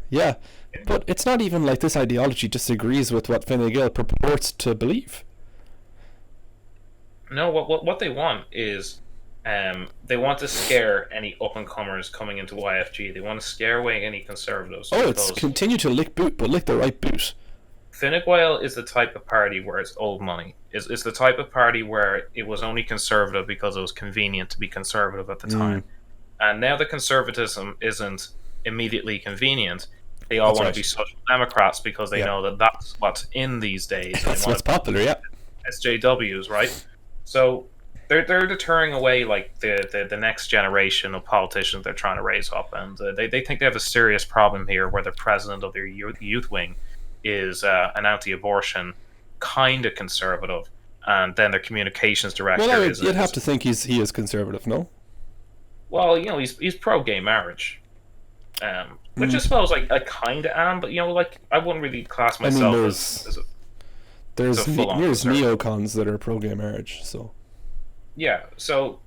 but it's not even like this ideology disagrees with what Fine Gael purports to believe. No, what they want is, they want to scare any up-and-comers coming into YFG. They want to scare away any conservatives. Oh, it's continue to lick boot, but lick the right boot. Fine Gael is the type of party where it's old money. It's the type of party where it was only conservative because it was convenient to be conservative at the time. And now that conservatism isn't immediately convenient, they all want to be social democrats because they know that that's what's in these days. That's what's popular, yeah. SJWs, right? So they're deterring away like the next generation of politicians they're trying to raise up, and they think they have a serious problem here where the president of their youth wing is an anti-abortion kind of conservative, and then their communications director Well, you'd have to think he is conservative, no? Well, he's pro-gay marriage, which I suppose I kind of am, but I wouldn't really class myself as a there's full-on neocons that are pro-gay marriage, so. Yeah,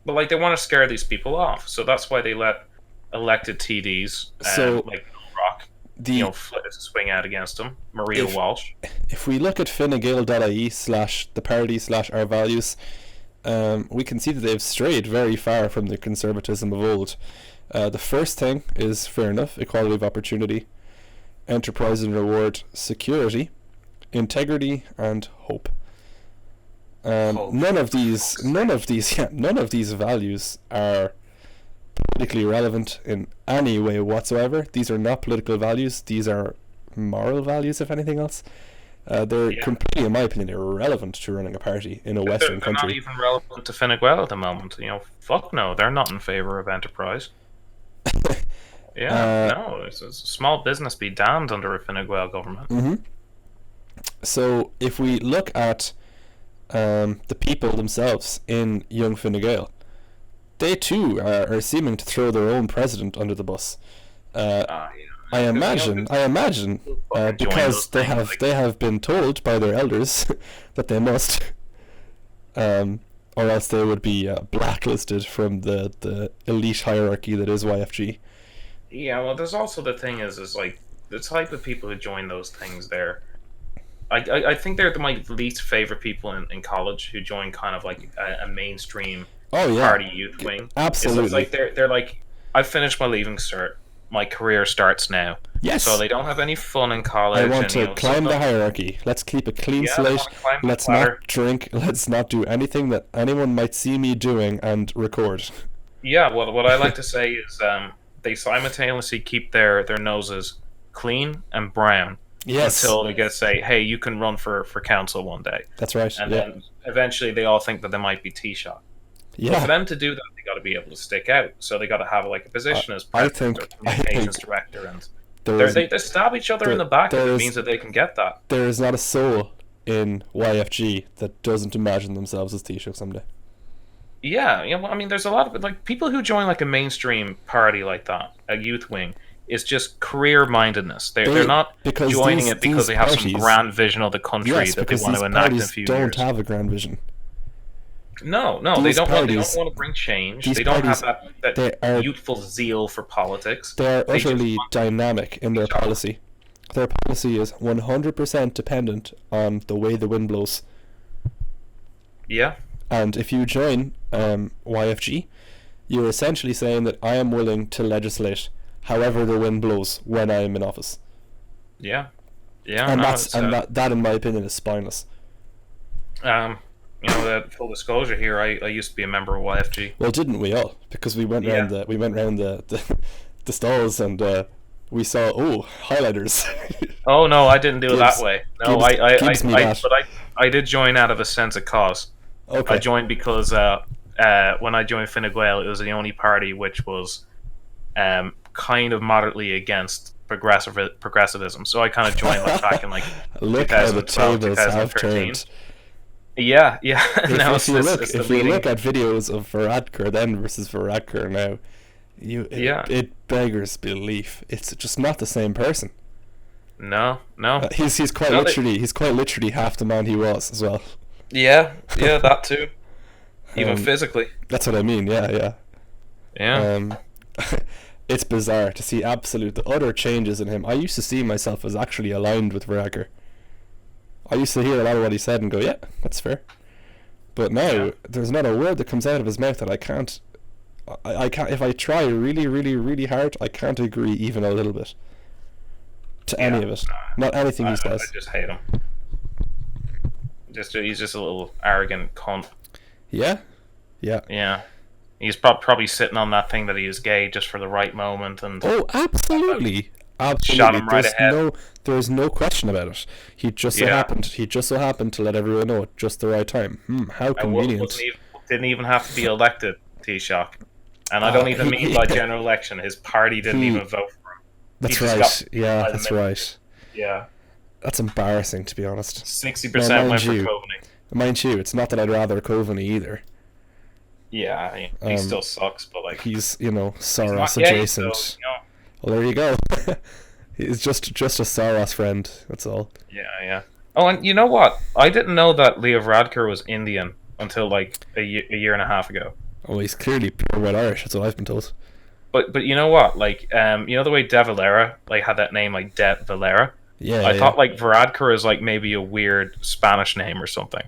but they want to scare these people off, so that's why they let elected TDs like Rock, swing out against them. Maria Walsh. If we look at finegael.ie/the party/our values, we can see that they've strayed very far from the conservatism of old. The first thing is fair enough: equality of opportunity, enterprise and reward, security, integrity, and hope. None of these values are politically relevant in any way whatsoever. These are not political values. These are moral values, if anything else. They're completely, in my opinion, irrelevant to running a party in a Western country. They're not even relevant to Fine Gael at the moment. Fuck no, they're not in favour of enterprise. No, it's a small business be damned under a Fine Gael government. Mm-hmm. So if we look at the people themselves in Young Fine Gael, they too are seeming to throw their own president under the bus. I imagine, because they have been told by their elders that they must, or else they would be blacklisted from the elite hierarchy that is YFG. Yeah, well, there's also the thing is like the type of people who join those things there. I think they're my least favorite people in college who join kind of like a mainstream party youth wing. Absolutely. It's like they're like, I've finished my leaving cert. My career starts now. Yes. So they don't have any fun in college. I want to climb the hierarchy. Let's keep a clean slate. Let's not drink. Let's not do anything that anyone might see me doing and record. Yeah, well, what I like to say is they simultaneously keep their noses clean and brown. Yes. Until they get to say, hey, you can run for council one day. That's right. And then eventually they all think that they might be Taoiseach. Yeah. But for them to do that, they got to be able to stick out. So they got to have like a position as president or communications director, and they stab each other in the back if it means that they can get that. There is not a soul in YFG that doesn't imagine themselves as Taoiseach someday. Yeah, I mean, there's a lot of like people who join like a mainstream party like that, a youth wing. It's just career-mindedness. They're not joining it because they have some grand vision of the country that they want to enact in a few years. Don't have a grand vision. No, they don't want to bring change. They don't have that youthful zeal for politics. They are utterly dynamic in their policy. Their policy is 100% dependent on the way the wind blows. Yeah. And if you join YFG, you're essentially saying that I am willing to legislate however the wind blows when I am in office. Yeah. And that in my opinion is spineless. Full disclosure here, I used to be a member of YFG. Well, didn't we all? Because we went round the stalls and we saw highlighters. Oh no, I didn't do it that way. No, I did join out of a sense of cause. Okay. I joined because when I joined Fine Gael, it was the only party which was kind of moderately against progressivism. So I kind of joined back in like 2012, 2013. Yeah. If you look at videos of Varadkar then versus Varadkar now, it beggars belief. It's just not the same person. No. He's quite literally half the man he was as well. Yeah, that too. Even physically. That's what I mean. Yeah. It's bizarre to see the utter changes in him. I used to see myself as actually aligned with Varadkar. I used to hear a lot of what he said and go, yeah, that's fair. But now, there's not a word that comes out of his mouth that I can't, if I try really, really, really hard, I can't agree even a little bit to any of it. Not anything he says. I just hate him. He's just a little arrogant cunt. Yeah. He's probably sitting on that thing that he is gay just for the right moment. Oh, absolutely. Shot him right ahead. There's no question about it. He just so happened to let everyone know at just the right time. How convenient. Didn't even have to be elected Taoiseach. And I don't even mean by general election. His party didn't even vote for him. That's right. Yeah, that's right. Yeah. That's embarrassing, to be honest. 60% went for Coveney. Mind you, it's not that I'd rather Coveney either. Yeah, he still sucks, but like he's Soros gay, adjacent. so, Well, there you go. He's just a Soros friend. That's all. Yeah. Oh, and you know what? I didn't know that Leo Varadkar was Indian until like a year and a half ago. Oh, he's clearly pure white Irish. That's what I've been told. But you know what? Like you know the way De Valera like had that name like De Valera. Yeah. I thought like Varadkar is like maybe a weird Spanish name or something,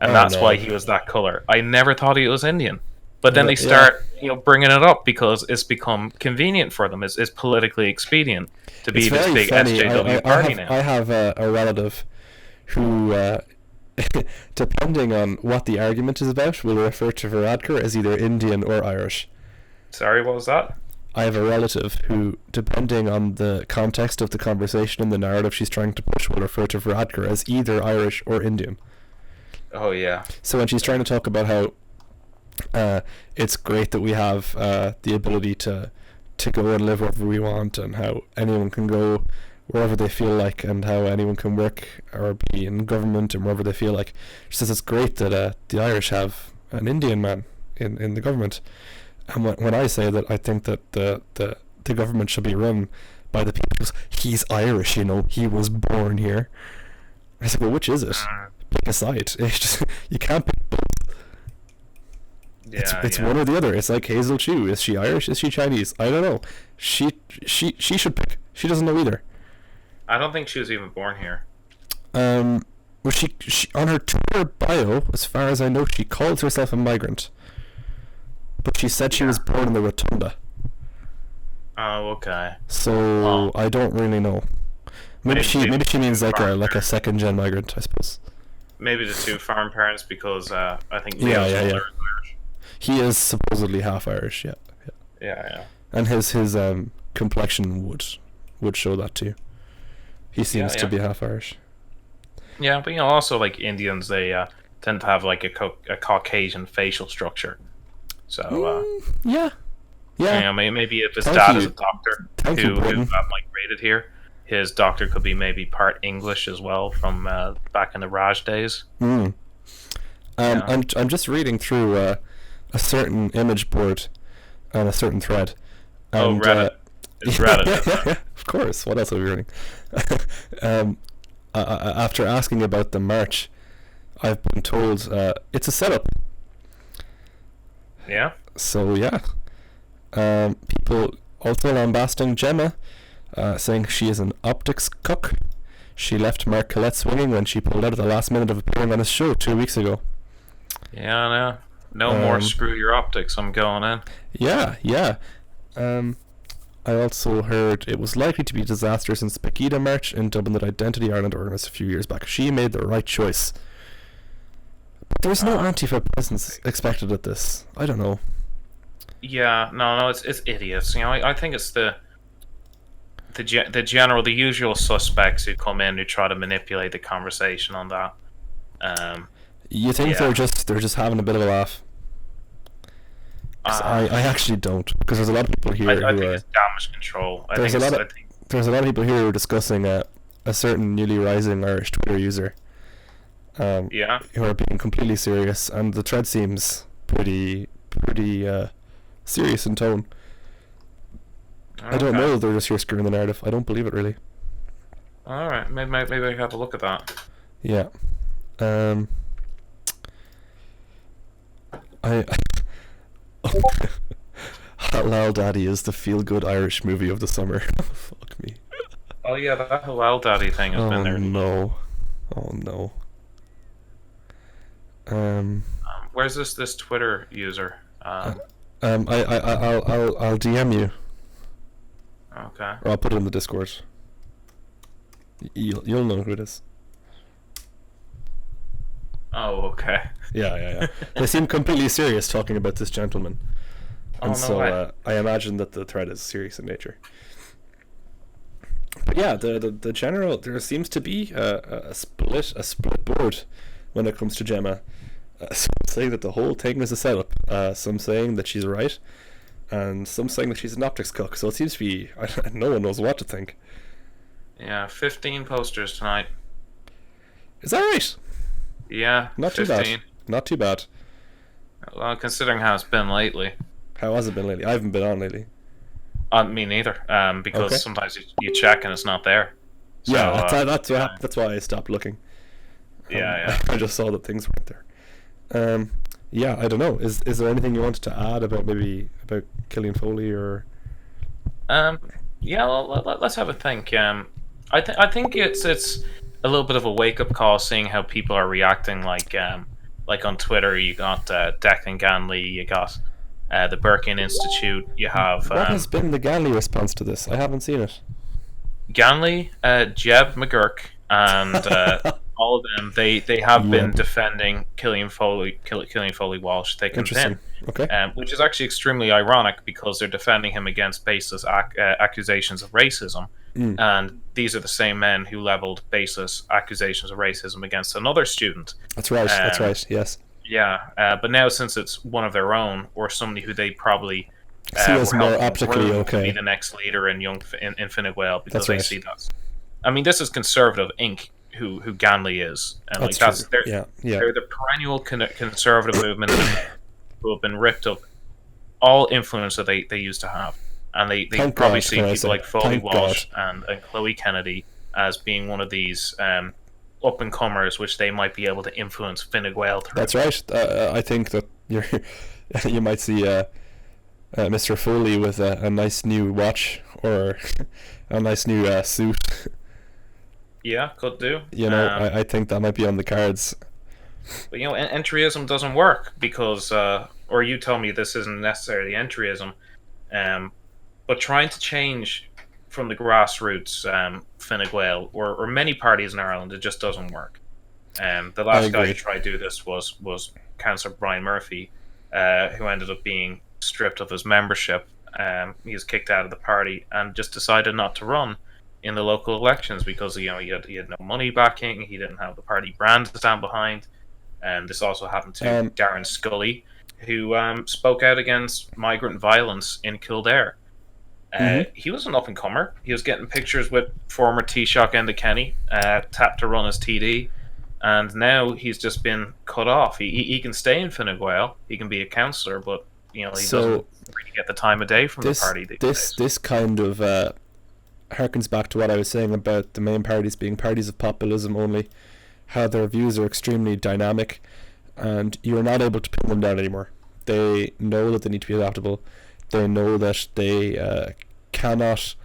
and that's why he was that color. I never thought he was Indian. But then they start, bringing it up because it's become convenient for them. It's politically expedient to be this big funny. SJW party now. I have a relative who, depending on what the argument is about, will refer to Varadkar as either Indian or Irish. Sorry, what was that? I have a relative who, depending on the context of the conversation and the narrative she's trying to push, will refer to Varadkar as either Irish or Indian. Oh, yeah. So when she's trying to talk about how it's great that we have the ability to go and live wherever we want, and how anyone can go wherever they feel like, and how anyone can work or be in government and wherever they feel like. She says it's great that the Irish have an Indian man in the government. And when I say that I think that the government should be run by the people, because he's Irish, he was born here. I said, well, which is it? Pick a side. You can't pick both. It's one or the other. It's like Hazel Chu. Is she Irish? Is she Chinese? I don't know. She should pick. She doesn't know either. I don't think she was even born here. Well, she on her Twitter bio, as far as I know, she calls herself a migrant. But she said she was born in the Rotunda. Oh, okay. So I don't really know. Maybe she means like a second gen migrant, I suppose. Maybe the two farm parents, because I think Leo's older is Irish. He is supposedly half Irish, yeah. Yeah. And his complexion would show that too. He seems to be half Irish. Yeah, but also like Indians, they tend to have like a Caucasian facial structure. So yeah. Maybe if his dad is a doctor who migrated here, his doctor could be maybe part English as well from back in the Raj days. I'm just reading through a certain image board on a certain thread. And, Reddit. It's Reddit. Of course. What else are we reading? After asking about the march, I've been told it's a setup. Yeah. So yeah, people also lambasting Gemma, saying she is an optics cuck. She left Mark Collette swinging when she pulled out at the last minute of appearing on his show 2 weeks ago. Yeah, I know. No more screw your optics. I'm going in. Yeah. I also heard it was likely to be disastrous since Pegida March in Dublin that Identity Ireland organised a few years back. She made the right choice. But there's no Antifa presence expected at this. I don't know. Yeah, no, it's idiots. I think it's the usual suspects who come in who try to manipulate the conversation on that. You think they're just having a bit of a laugh? I actually don't, because there's a lot of people here I think it's damage control. There's a lot of people here who are discussing a certain newly rising Irish Twitter user. Who are being completely serious, and the thread seems pretty serious in tone. Okay. I don't know if they're just here screwing the narrative. I don't believe it really. Alright, maybe I can have a look at that. Yeah. Halal Daddy is the feel-good Irish movie of the summer. Fuck me. Oh yeah, that Halal Daddy thing has been there. Oh no. Where's this Twitter user? I'll DM you. Okay. Or I'll put it in the Discord. You'll know who it is. Oh, okay. Yeah. They seem completely serious talking about this gentleman. And I imagine that the thread is serious in nature. But yeah, the general, there seems to be a split board when it comes to Gemma. Some saying that the whole thing is a setup. Some saying that she's right, and some saying that she's an optics cook. So it seems to be no one knows what to think. Yeah, 15 posters tonight. Is that right? Yeah, Not too 15. bad. Not too bad. Well, considering how it's been lately. How has it been lately? I haven't been on lately. Me neither. Because Okay. sometimes you check and it's not there. So, Yeah, that's why I stopped looking. Yeah. I just saw that things weren't there. Yeah, I don't know. Is there anything you wanted to add about Killian Foley or? Yeah. Well, let's have a think. I think it's a little bit of a wake up call, seeing how people are reacting. Like on Twitter, you got Declan Ganley, you got the Birkin Institute, you have. What has been the Ganley response to this? I haven't seen it. Ganley, Jeb McGurk, and all of them, they have been defending Killian Foley-Walsh thick and thin. Okay. Which is actually extremely ironic, because they're defending him against baseless accusations of racism, and these are the same men who leveled baseless accusations of racism against another student. That's right. That's right. Yes. Yeah, but now, since it's one of their own, or somebody who they probably see as more optically okay, be the next leader in Fine Gael, because they see that. I mean, this is conservative Inc. Who Ganley is, and they're the perennial conservative movement who have been ripped of all influence that they used to have, and they probably see people like Foley-Walsh and Chloe Kennedy as being one of these up and comers, which they might be able to influence Fine Gael through. That's right. I think that you might see Mr. Foley with a nice new watch or a nice new suit. Yeah, could do. I think that might be on the cards. But entryism doesn't work, because, or you tell me this isn't necessarily entryism, but trying to change from the grassroots Fine Gael or many parties in Ireland, it just doesn't work. The last guy who tried to do this was Councillor Brian Murphy, who ended up being stripped of his membership. He was kicked out of the party and just decided not to run in the local elections, because he had no money backing, he didn't have the party brand to stand behind. And this also happened to Darren Scully, who spoke out against migrant violence in Kildare. He was an up and comer. He was getting pictures with former Taoiseach Enda Kenny, tapped to run as TD, and now he's just been cut off. He can stay in Fine Gael, he can be a councillor, but he doesn't really get the time of day from the party. This kind of harkens back to what I was saying about the main parties being parties of populism only, how their views are extremely dynamic, and you're not able to pin them down anymore. They know that they need to be adaptable. They know that they cannot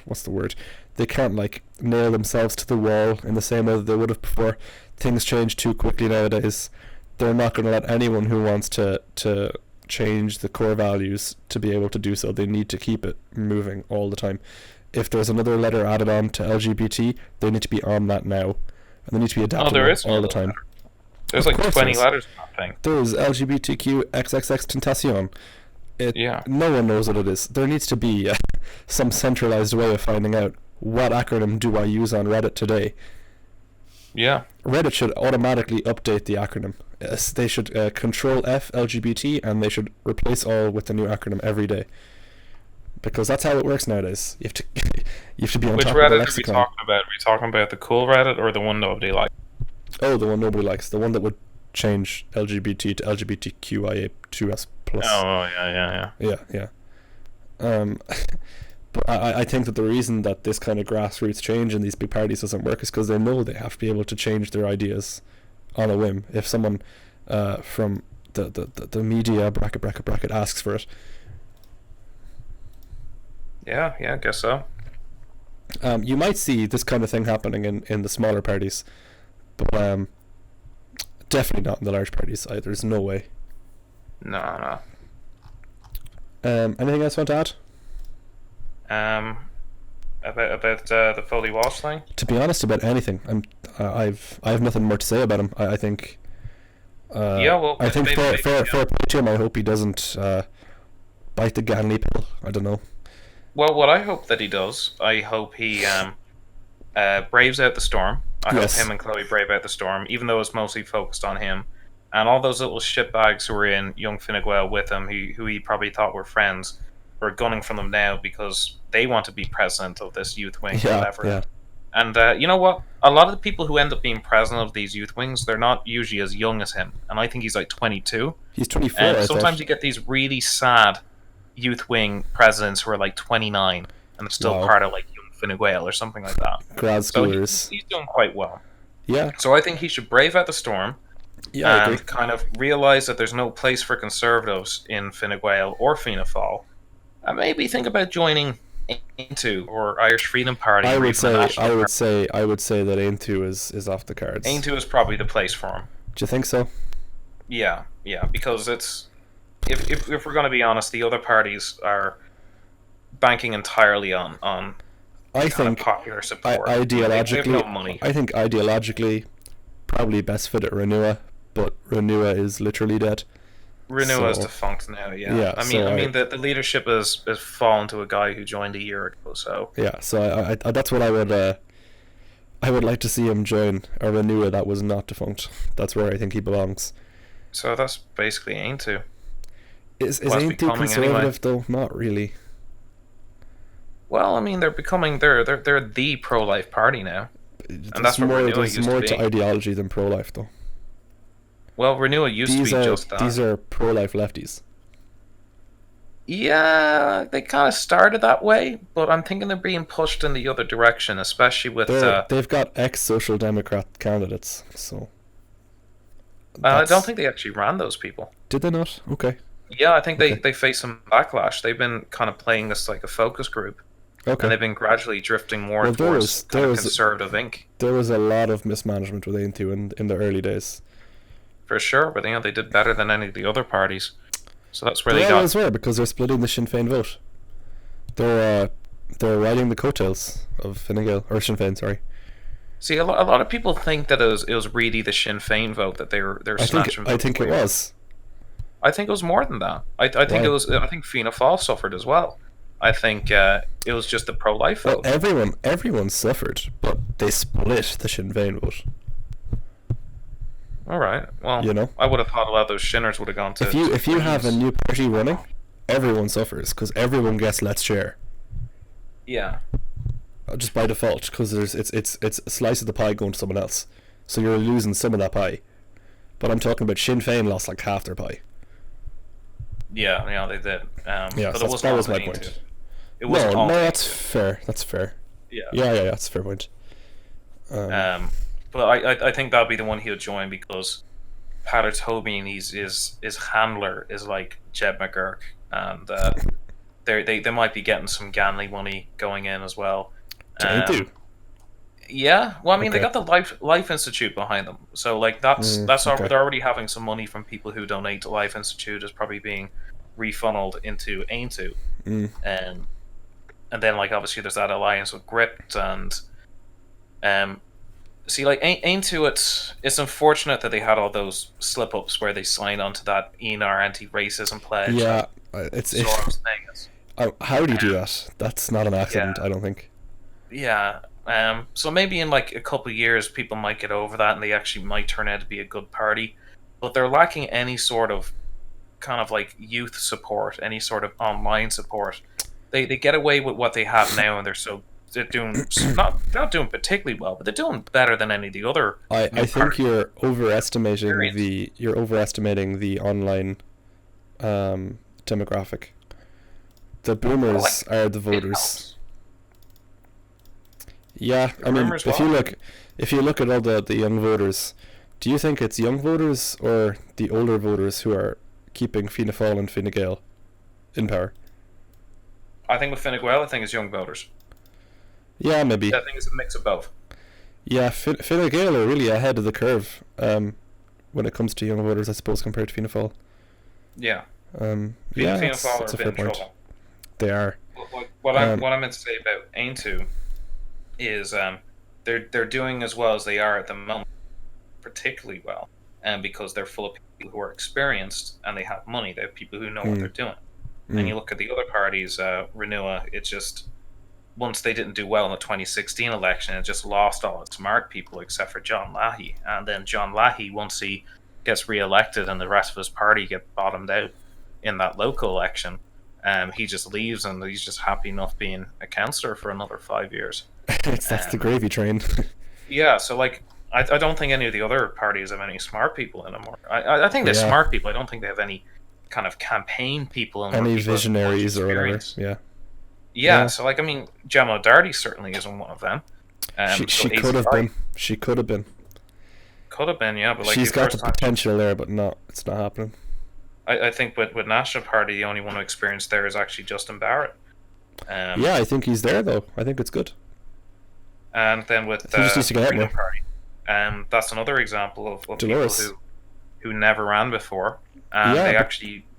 what's the word? They can't nail themselves to the wall in the same way that they would have before. Things change too quickly nowadays. They're not going to let anyone who wants to change the core values to be able to do so. They need to keep it moving all the time. If there's another letter added on to LGBT, they need to be on that now, and they need to be adaptable all the time. There's 20 letters in that thing. There's LGBTQ XXX Tentacion. No one knows what it is. There needs to be some centralized way of finding out what acronym do I use on Reddit today. Yeah. Reddit should automatically update the acronym. They should control F LGBT, and they should replace all with the new acronym every day. Because that's how it works nowadays. You have to be on Which top Reddit of the lexicon. are we talking about? Are we talking about the cool Reddit or the one nobody likes? Oh, the one nobody likes. The one that would change LGBT to LGBTQIA2S+. Oh, yeah. Yeah. But I think that the reason that this kind of grassroots change in these big parties doesn't work is because they know they have to be able to change their ideas on a whim. If someone from the media bracket asks for it. Yeah, I guess so. You might see this kind of thing happening in the smaller parties, but definitely not in the large parties. There's no way. No. Anything else you want to add? About the Foley-Walsh thing? To be honest, about anything, I have nothing more to say about him. I think. I think for Patreon, I hope he doesn't bite the Ganley pill. I don't know. Well, what I hope that he does, I hope he braves out the storm. I hope him and Chloe brave out the storm, even though it's mostly focused on him. And all those little shitbags who were in Young Fine Gael with him, who he probably thought were friends, are gunning for them now because they want to be president of this youth wing or whatever. And you know what? A lot of the people who end up being president of these youth wings, they're not usually as young as him. And I think he's like 22. He's 24. And I sometimes thought. you get these really sad youth wing presidents who are like 29 and they're still Wow. part of like Young Fine Gael or something like that. Grad So schoolers. he's doing quite well. Yeah. So I think he should brave out the storm Yeah, I and agree. kind of realize that there's no place for conservatives in Fine Gael or Fianna Fáil. And maybe think about joining Into or Irish Freedom Party. I or would even say the National I would say that Aintu is off the cards. Into is probably the place for him. Do you think so? Yeah, because it's if we're going to be honest, the other parties are banking entirely on I kind of think popular support. They have ideologically, no money. I think ideologically, probably best fit at Renua, but Renua is literally dead. Renua is So- defunct now. Yeah, Yeah, I mean, so the leadership has fallen to a guy who joined a year ago. So Yeah, so I that's what I would like to see him join a Renua that was not defunct. That's where I think he belongs. that's basically Aintu. Is What's Aintu becoming conservative though? Not really. Well, I mean, they're the pro-life party now. There's that's what more, Renua there's used to more be. to ideology than pro-life though. Well, Renua used to be just that. These are pro-life lefties. Yeah, they kind of started that way, but I'm thinking they're being pushed in the other direction, especially with. They've got ex-Social Democrat candidates, so. I don't think they actually ran those people. Did they not? Okay. Yeah, I think Okay. they face some backlash. They've been kind of playing this like a focus group, Okay. and they've been gradually drifting more Well, towards there kind of was- conservative ink, There was a lot of mismanagement with Aintu in the early days. for sure. But they did better than any of the other parties, so that's where They they got. always were because they're splitting the Sinn Féin vote. They're riding the coattails of Fine Gael or Sinn Féin. Sorry. See, a lot of people think that it was really the Sinn Féin vote that they're snatching. I think it was. I think it was more than that. I think Why? it was. I think Fianna Fáil suffered as well. I think it was just the pro-life Well, vote. everyone suffered, but they split the Sinn Féin vote. All right. Well, You know? I would have thought a lot of those Shinners would have gone to. If you have a Greens. new party running, everyone suffers because everyone gets let's share Yeah. just by default because it's a slice of the pie going to someone else, so you're losing some of that pie. But I'm talking about Sinn Féin lost like half their pie. Yeah, they did. Yeah, but so it was that all was my Aintu. point. It wasn't No, all that's Aintu. fair. That's fair. Yeah. Yeah, that's a fair point. But I think that'll be the one he'll join because Pater Tobin, his handler is like Jeb McGurk, and they might be getting some Ganley money going in as well. Aintu. Yeah, well, I mean, they Okay. got the Life Institute behind them, so like that's okay. they're already having some money from people who donate to Life Institute is probably being refunneled into Aintu, and then like obviously there's that alliance with Gript and see like Aintu it's unfortunate that they had all those slip ups where they signed onto that ENR anti-racism pledge. Yeah, like it's Soros thing is. how do you do that? That's not an accident, Yeah. I don't think. Yeah. So maybe in like a couple of years, people might get over that, and they actually might turn out to be a good party. But they're lacking any sort of kind of like youth support, any sort of online support. They get away with what they have now, and they're doing not doing particularly well, but they're doing better than any of the other. I new think parties. you're overestimating Experience. the online demographic. The boomers are the It voters. helps. Yeah, The I mean, boomers if you look at all the young voters, do you think it's young voters or the older voters who are keeping Fianna Fáil and Fine Gael in power? I think with Fine Gael, I think it's young voters. Yeah, maybe. I think it's a mix of both. Yeah, Fine Gael are really ahead of the curve when it comes to young voters, I suppose, compared to Fianna Fáil. Yeah. Yeah, Fianna that's Fáil a are a fair bit in point. trouble. They are. What I meant to say about Aintu is they're doing as well as they are at the moment, particularly well, and because they're full of people who are experienced and they have money. They have people who know what they're doing. And you look at the other parties, Renua, it's just once they didn't do well in the 2016 election, it just lost all its smart people except for John Leahy. And then John Leahy, once he gets re-elected and the rest of his party get bottomed out in that local election, he just leaves and he's just happy enough being a councillor for another 5 years. That's the gravy train. Yeah, so like I don't think any of the other parties have any smart people anymore. I think they're smart people. I don't think they have any kind of campaign people and any visionaries or whatever. Yeah. So like I mean, Gemma O'Doherty certainly isn't one of them. She could have been. She could have been. Could have been, yeah. But like she's got the potential there, but it's not happening. I think with National Party, the only one who experienced there is actually Justin Barrett. Yeah, I think he's there though. I think it's good. And then with he just needs to get Freedom Party, that's another example of people who never ran before, and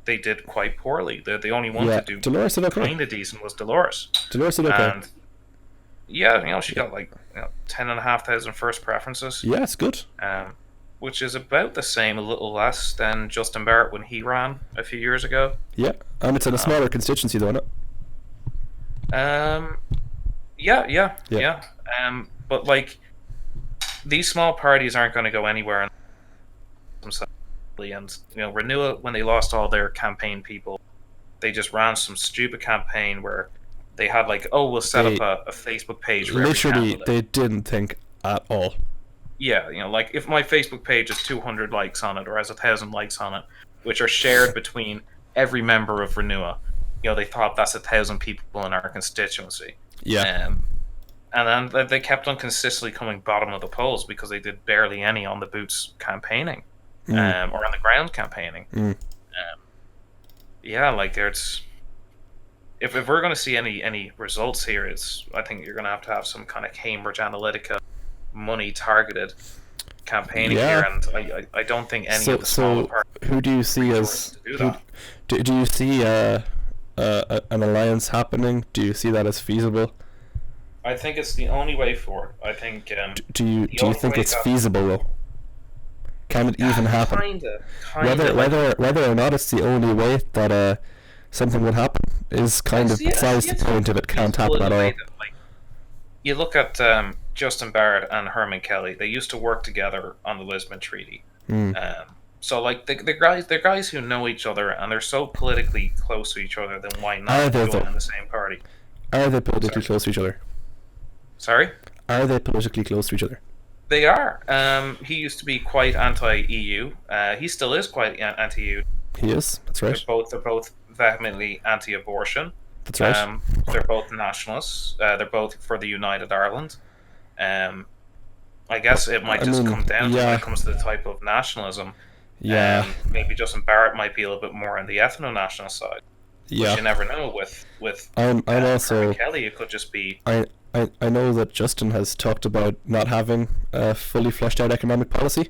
they did quite poorly. The only one to do kind of decent was Dolores. Dolores did okay. And yeah, she got like 10,500 first preferences. Yeah, it's good. Which is about the same, a little less than Justin Barrett when he ran a few years ago. Yeah, and it's in a smaller constituency, though, isn't it? Yeah. But like, these small parties aren't going to go anywhere themselves. And Renua, when they lost all their campaign people, they just ran some stupid campaign where they had like, we'll set up a Facebook page. For literally, they didn't think at all. Yeah, like if my Facebook page has 200 likes on it or has 1,000 likes on it, which are shared between every member of Renua, they thought that's 1,000 people in our constituency. Yeah. And then they kept on consistently coming bottom of the polls because they did barely any on the boots campaigning, or on the ground campaigning. Like there's, if we're going to see any results here, I think you're going to have some kind of Cambridge Analytica money targeted campaigning here, and I don't think any of the smaller parties. Who do you see as do you see an alliance happening? Do you see that as feasible? I think it's the only way forward. I think. Do you think it's feasible though? Can it even happen? Whether or not it's the only way that something would happen is kind of besides the point of it can't happen at all. You look at Justin Barrett and Herman Kelly. They used to work together on the Lisbon Treaty. So like they're guys who know each other and they're so politically close to each other. Then why not join in the same party? Are they politically close to each other? Sorry? Are they politically close to each other? They are. He used to be quite anti-EU. He still is quite anti-EU. He is. That's right. They're both vehemently anti-abortion. That's right. They're both nationalists. They're both for the United Ireland. I guess it might come down to when it comes to the type of nationalism. Yeah. Maybe Justin Barrett might be a little bit more on the ethno-national side. Yeah. Which you never know with I'm also Kelly. It could just be. I know that Justin has talked about not having a fully fleshed out economic policy,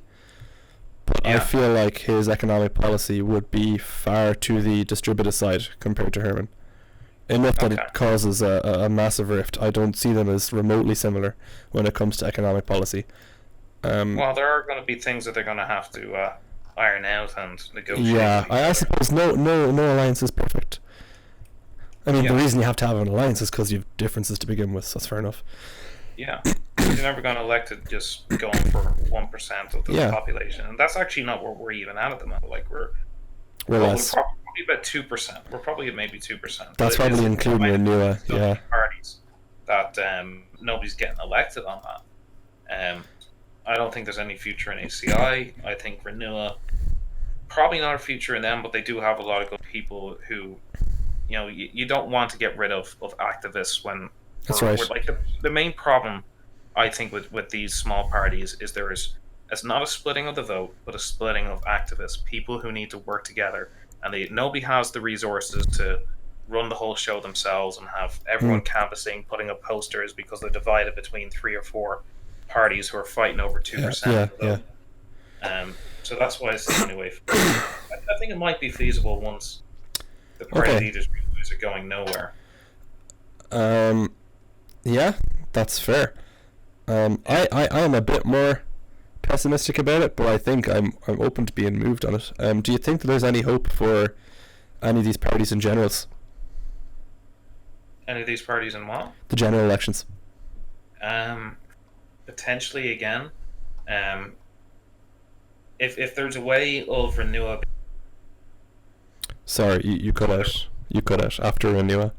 but I feel like his economic policy would be far to the distributive side compared to Herman. Enough that it causes a massive rift. I don't see them as remotely similar when it comes to economic policy. Well, there are going to be things that they're going to have to iron out and negotiate. Yeah, I suppose no alliance is perfect. I mean, the reason you have to have an alliance is because you have differences to begin with, so that's fair enough. Yeah. You're never going to elect it just going for 1% of the population. And that's actually not where we're even at the moment. Like, we're less. Probably about 2%. We're probably at maybe 2%. That's probably including Renua, parties that nobody's getting elected on that. I don't think there's any future in ACI. I think Renua, probably not a future in them, but they do have a lot of good people who... you don't want to get rid of activists when... That's right. Like the main problem, I think, with these small parties is it's not a splitting of the vote, but a splitting of activists, people who need to work together, and nobody has the resources to run the whole show themselves and have everyone canvassing, putting up posters because they're divided between 3 or 4 parties who are fighting over 2% of the vote. So that's why it's the only way. I think it might be feasible once the party leaders realize are going nowhere. Yeah, that's fair. I am a bit more pessimistic about it, but I think I'm open to being moved on it. Do you think that there's any hope for any of these parties in generals? Any of these parties in what? The general elections. Potentially again. If there's a way of Renua. Sorry, you cut out. You cut out after Renua.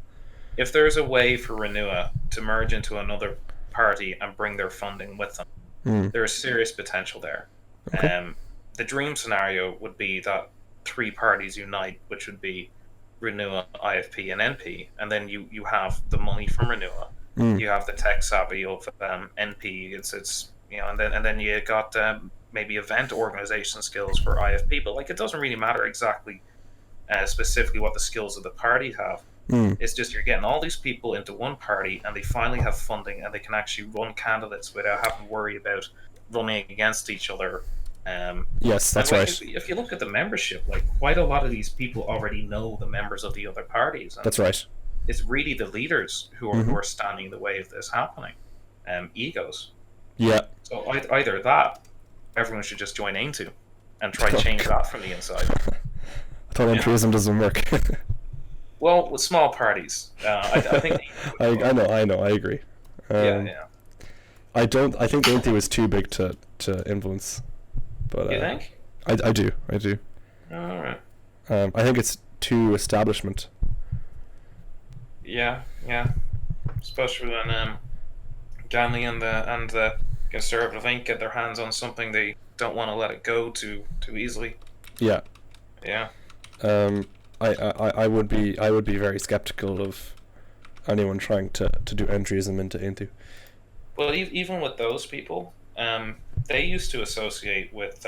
If there's a way for Renua to merge into another party and bring their funding with them. There is serious potential there. Okay. The dream scenario would be that 3 parties unite, which would be Renua, IFP, and NP, and then you have the money from Renua, you have the tech savvy of NP. It's and then you got maybe event organization skills for IFP, but like it doesn't really matter exactly specifically what the skills of the party have. It's just you're getting all these people into one party, and they finally have funding, and they can actually run candidates without having to worry about running against each other. Yes, that's like, right. If you look at the membership, like quite a lot of these people already know the members of the other parties. And That's right. it's really the leaders who are standing in the way of this happening. Egos. Yeah. So either that, everyone should just join into and try to change that from the inside. I thought entryism doesn't work. Well, with small parties, I think. I know. I agree. Yeah. I think Ainty was too big to influence. But You think? I do. All right. I think it's too establishment. Yeah. Especially when Ganley and the Conservative Inc. get their hands on something, they don't want to let it go too easily. Yeah. Yeah. I would be very skeptical of anyone trying to do entryism into Ainty. Well, even with those people, they used to associate with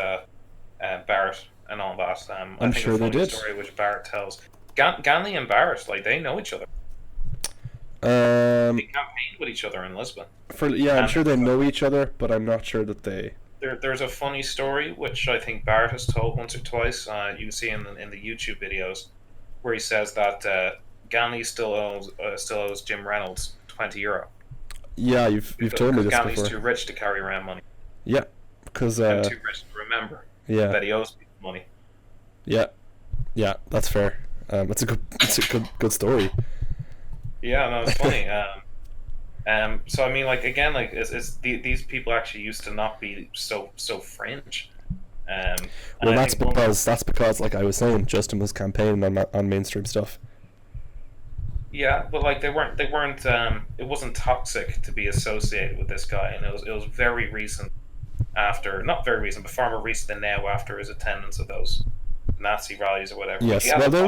Barrett and all that. I'm sure they did. Story which Barrett tells. Ganley and Barrett, like they know each other. They campaigned with each other in Lisbon. I'm sure they know each other, but I'm not sure that they. There's a funny story which I think Barrett has told once or twice. You can see in the YouTube videos where he says that Ganley still owes Jim Reynolds €20. Yeah, you've told me this Ganley's before. too rich to carry around money. Yeah, because And too rich to remember that he owes people money. Yeah, that's fair. It's a good story. Yeah, no, it's funny. So I mean, like again, like these people actually used to not be so fringe. Well, that's because, like I was saying, Justin was campaigning on mainstream stuff. Yeah, but like they weren't. It wasn't toxic to be associated with this guy, and it was very recent. Not very recent, but far more recent than now. After his attendance at those Nazi rallies or whatever. Yes, well, they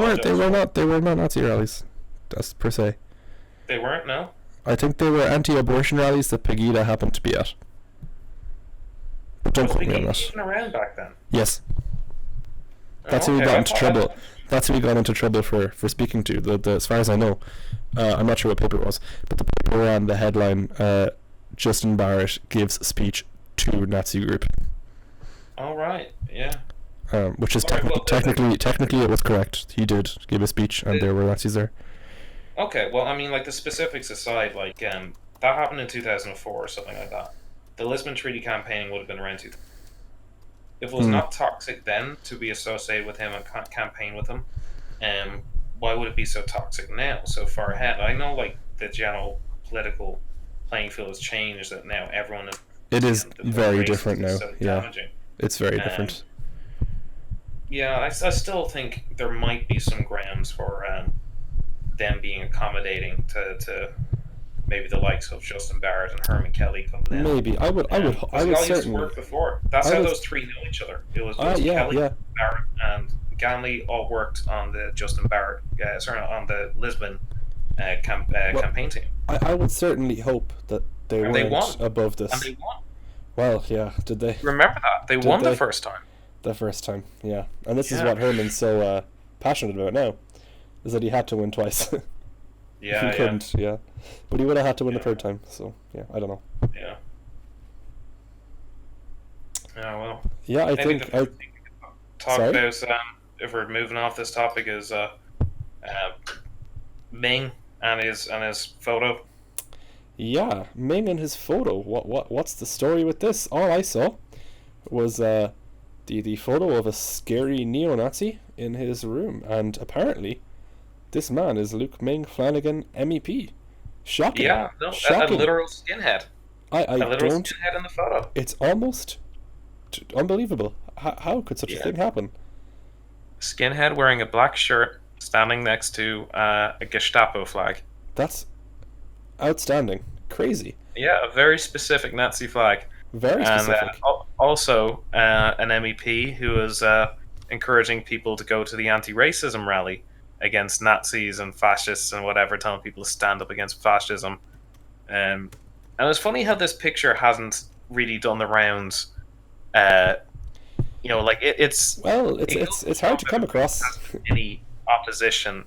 were not Nazi rallies, that's per se. They weren't, no? I think they were anti-abortion rallies that Pegida happened to be at. But don't quote me on that. Even around back then? Yes. That's who we got into trouble. That's who we got into trouble for speaking to. The as far as I know, I'm not sure what paper it was, but the paper ran the headline: Justin Barrett gives speech to Nazi group. All right. Yeah. Which is technically it was correct. He did give a speech, and there were Nazis there. Okay, well, I mean, like the specifics aside, like that happened in 2004 or something like that. The Lisbon Treaty campaigning would have been around 2000. If it was not toxic then to be associated with him and campaign with him, why would it be so toxic now, so far ahead? I know, like the general political playing field has changed. That now everyone is. It is very different now. So yeah, damaging. It's very different. Yeah, I still think there might be some grounds for them being accommodating to maybe the likes of Justin Barrett and Herman Kelly coming in. Maybe I would used to work before. That's how those three know each other. It was Kelly, Barrett, and Ganley all worked on the Justin Barrett, on the Lisbon campaign team. I would certainly hope that they weren't above this. And they won. Well, yeah, did they? Remember that they won the first time. The first time, yeah, and this is what Herman's so passionate about now, is that he had to win twice. Yeah, he couldn't, but he would have had to win the third time. So yeah, I don't know. Yeah. Yeah, well. Yeah, I think talk about if we're moving off this topic is Ming and his photo. Yeah, Ming and his photo. What's the story with this? All I saw was the photo of a scary neo-Nazi in his room, and apparently this man is Luke Ming Flanagan, MEP. Shocking. Yeah, no, a literal skinhead. A literal skinhead in the photo. It's almost unbelievable. How could such a thing happen? Skinhead wearing a black shirt, standing next to a Gestapo flag. That's outstanding. Crazy. Yeah, a very specific Nazi flag. Very specific. And also an MEP who is encouraging people to go to the anti-racism rally against Nazis and fascists and whatever, telling people to stand up against fascism. And it's funny how this picture hasn't really done the rounds. Like it's hard to come across any opposition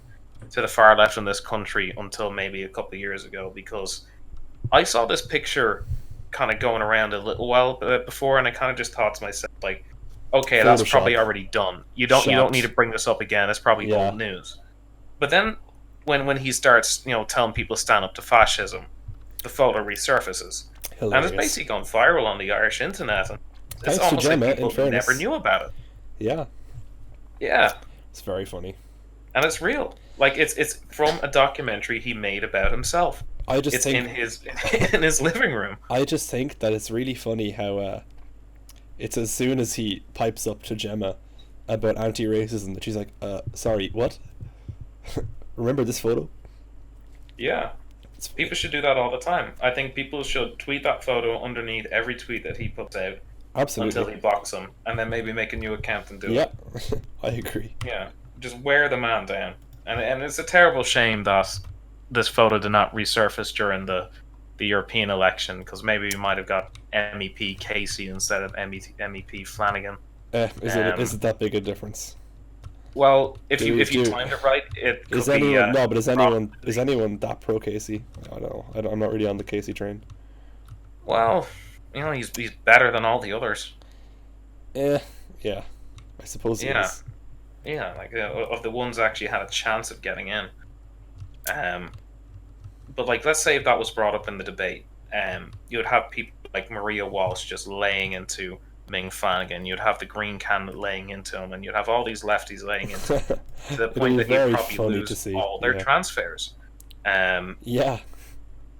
to the far left in this country until maybe a couple of years ago, because I saw this picture kind of going around a little while before, and I kind of just thought to myself, like, okay, that's probably already done. You don't need to bring this up again. It's probably old news. But then when he starts, telling people to stand up to fascism, the photo resurfaces. Hilarious. And it's basically gone viral on the Irish internet. And it's almost to Gemma, like people never knew about it. Yeah. Yeah. It's very funny. And it's real. Like, it's from a documentary he made about himself. It's in his living room. I just think that it's really funny how it's as soon as he pipes up to Gemma about anti-racism that she's like, sorry, what? Remember this photo? Yeah. People should do that all the time. I think people should tweet that photo underneath every tweet that he puts out. Absolutely. Until he blocks them, and then maybe make a new account and do it. Yeah, I agree. Yeah, just wear the man down. And it's a terrible shame that this photo did not resurface during the European election, because maybe we might have got MEP Casey instead of MEP Flanagan. Is it that big a difference? Well, if you timed it right, it could be... but is anyone that pro Casey? I don't know. I'm not really on the Casey train. Well, he's better than all the others. Yeah, I suppose he is. Yeah, like of the ones that actually had a chance of getting in. But like, let's say if that was brought up in the debate, you would have people like Maria Walsh just laying into Ming Flanagan. You'd have the Green candidate laying into him, and you'd have all these lefties laying into him to the point that he'd probably lose all their transfers. Yeah,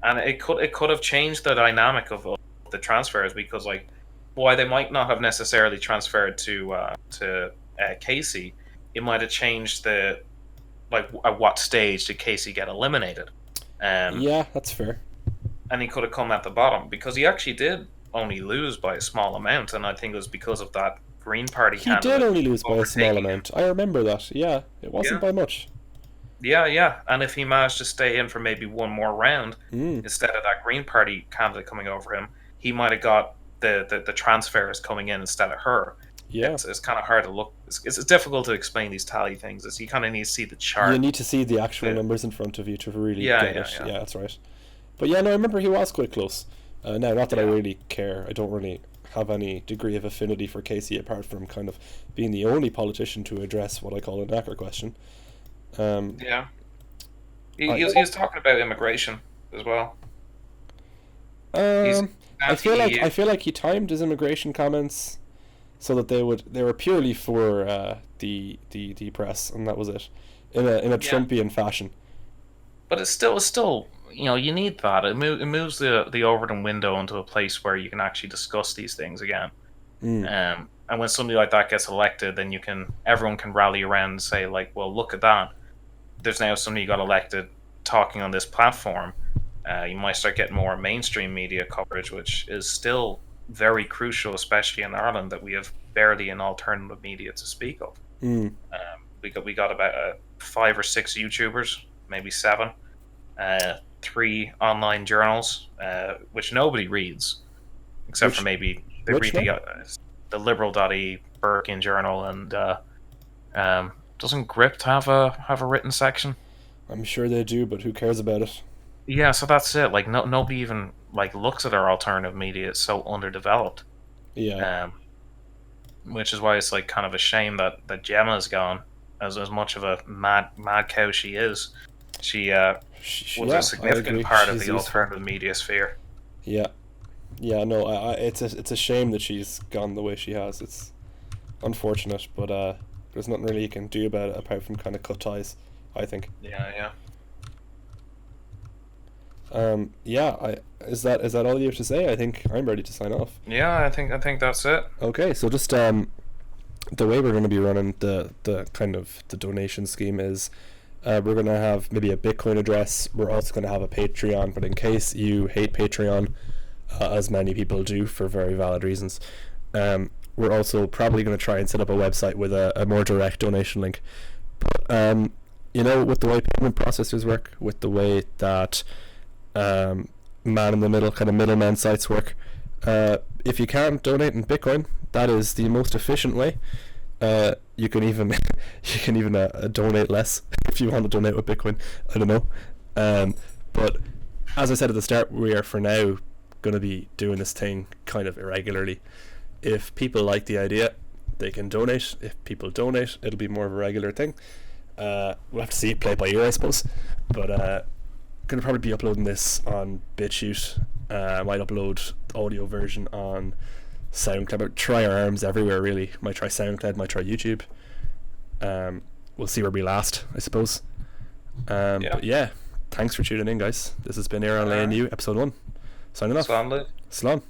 and it could have changed the dynamic of the transfers, because like, why they might not have necessarily transferred to Casey, it might have changed the, like, at what stage did Casey get eliminated. Yeah, that's fair. And he could have come at the bottom, because he actually did only lose by a small amount, and I think it was because of that Green Party candidate. He did only lose by a small amount. I remember that. Yeah, it wasn't by much. Yeah, and if he managed to stay in for maybe one more round, instead of that Green Party candidate coming over him, he might have got the transfers coming in instead of her. Yeah, it's kind of hard to look. It's difficult to explain these tally things. You kind of need to see the chart. You need to see the actual numbers in front of you to really get it. Yeah, that's right. But yeah, no, I remember he was quite close. Now, not that I really care. I don't really have any degree of affinity for Casey, apart from kind of being the only politician to address what I call a knacker question. He was talking about immigration as well. I feel like he timed his immigration comments so that they were purely for the press, and that was it, in a Trumpian fashion. But it's still you need that. It moves the Overton window into a place where you can actually discuss these things again. And when somebody like that gets elected, then everyone can rally around and say, like, well, look at that. There's now somebody who got elected talking on this platform. You might start getting more mainstream media coverage, which is still very crucial, especially in Ireland, that we have barely an alternative media to speak of. We got about 5 or 6 YouTubers, maybe 7, 3 online journals, which nobody reads, except for maybe they read the Liberal.ie Birkin Journal, and doesn't Gript have a written section? I'm sure they do, but who cares about it? Yeah, so that's it. Like, nobody even like looks at our alternative media. It's so underdeveloped. Yeah. Which is why it's like kind of a shame that Gemma's gone. As much of a mad cow she is, she was a significant part of the alternative media sphere. Yeah. No, it's a shame that she's gone the way she has. It's unfortunate, but there's nothing really you can do about it apart from kind of cut ties, I think. Yeah. Is that all you have to say? I think I'm ready to sign off. Yeah, I think that's it. Okay, so just the way we're going to be running the kind of the donation scheme is We're going to have maybe a Bitcoin address. We're also going to have a Patreon, but in case you hate Patreon, as many people do for very valid reasons, we're also probably going to try and set up a website with a more direct donation link. But, with the way payment processors work, with the way that man-in-the-middle kind of middleman sites work, if you can't donate in Bitcoin, that is the most efficient way. You can even donate less if you want to donate with Bitcoin. I don't know, but as I said at the start, we are for now going to be doing this thing kind of irregularly. If people like the idea, they can donate. If people donate, it'll be more of a regular thing. We'll have to see, play it by ear, I suppose. But going to probably be uploading this on BitChute. I might upload the audio version on SoundCloud. But try our arms everywhere, really. Might try SoundCloud, might try YouTube. We'll see where we last, I suppose. But yeah, thanks for tuning in, guys. This has been Éire on Lae Inniú, episode 1. Signing off. Slán. Slán.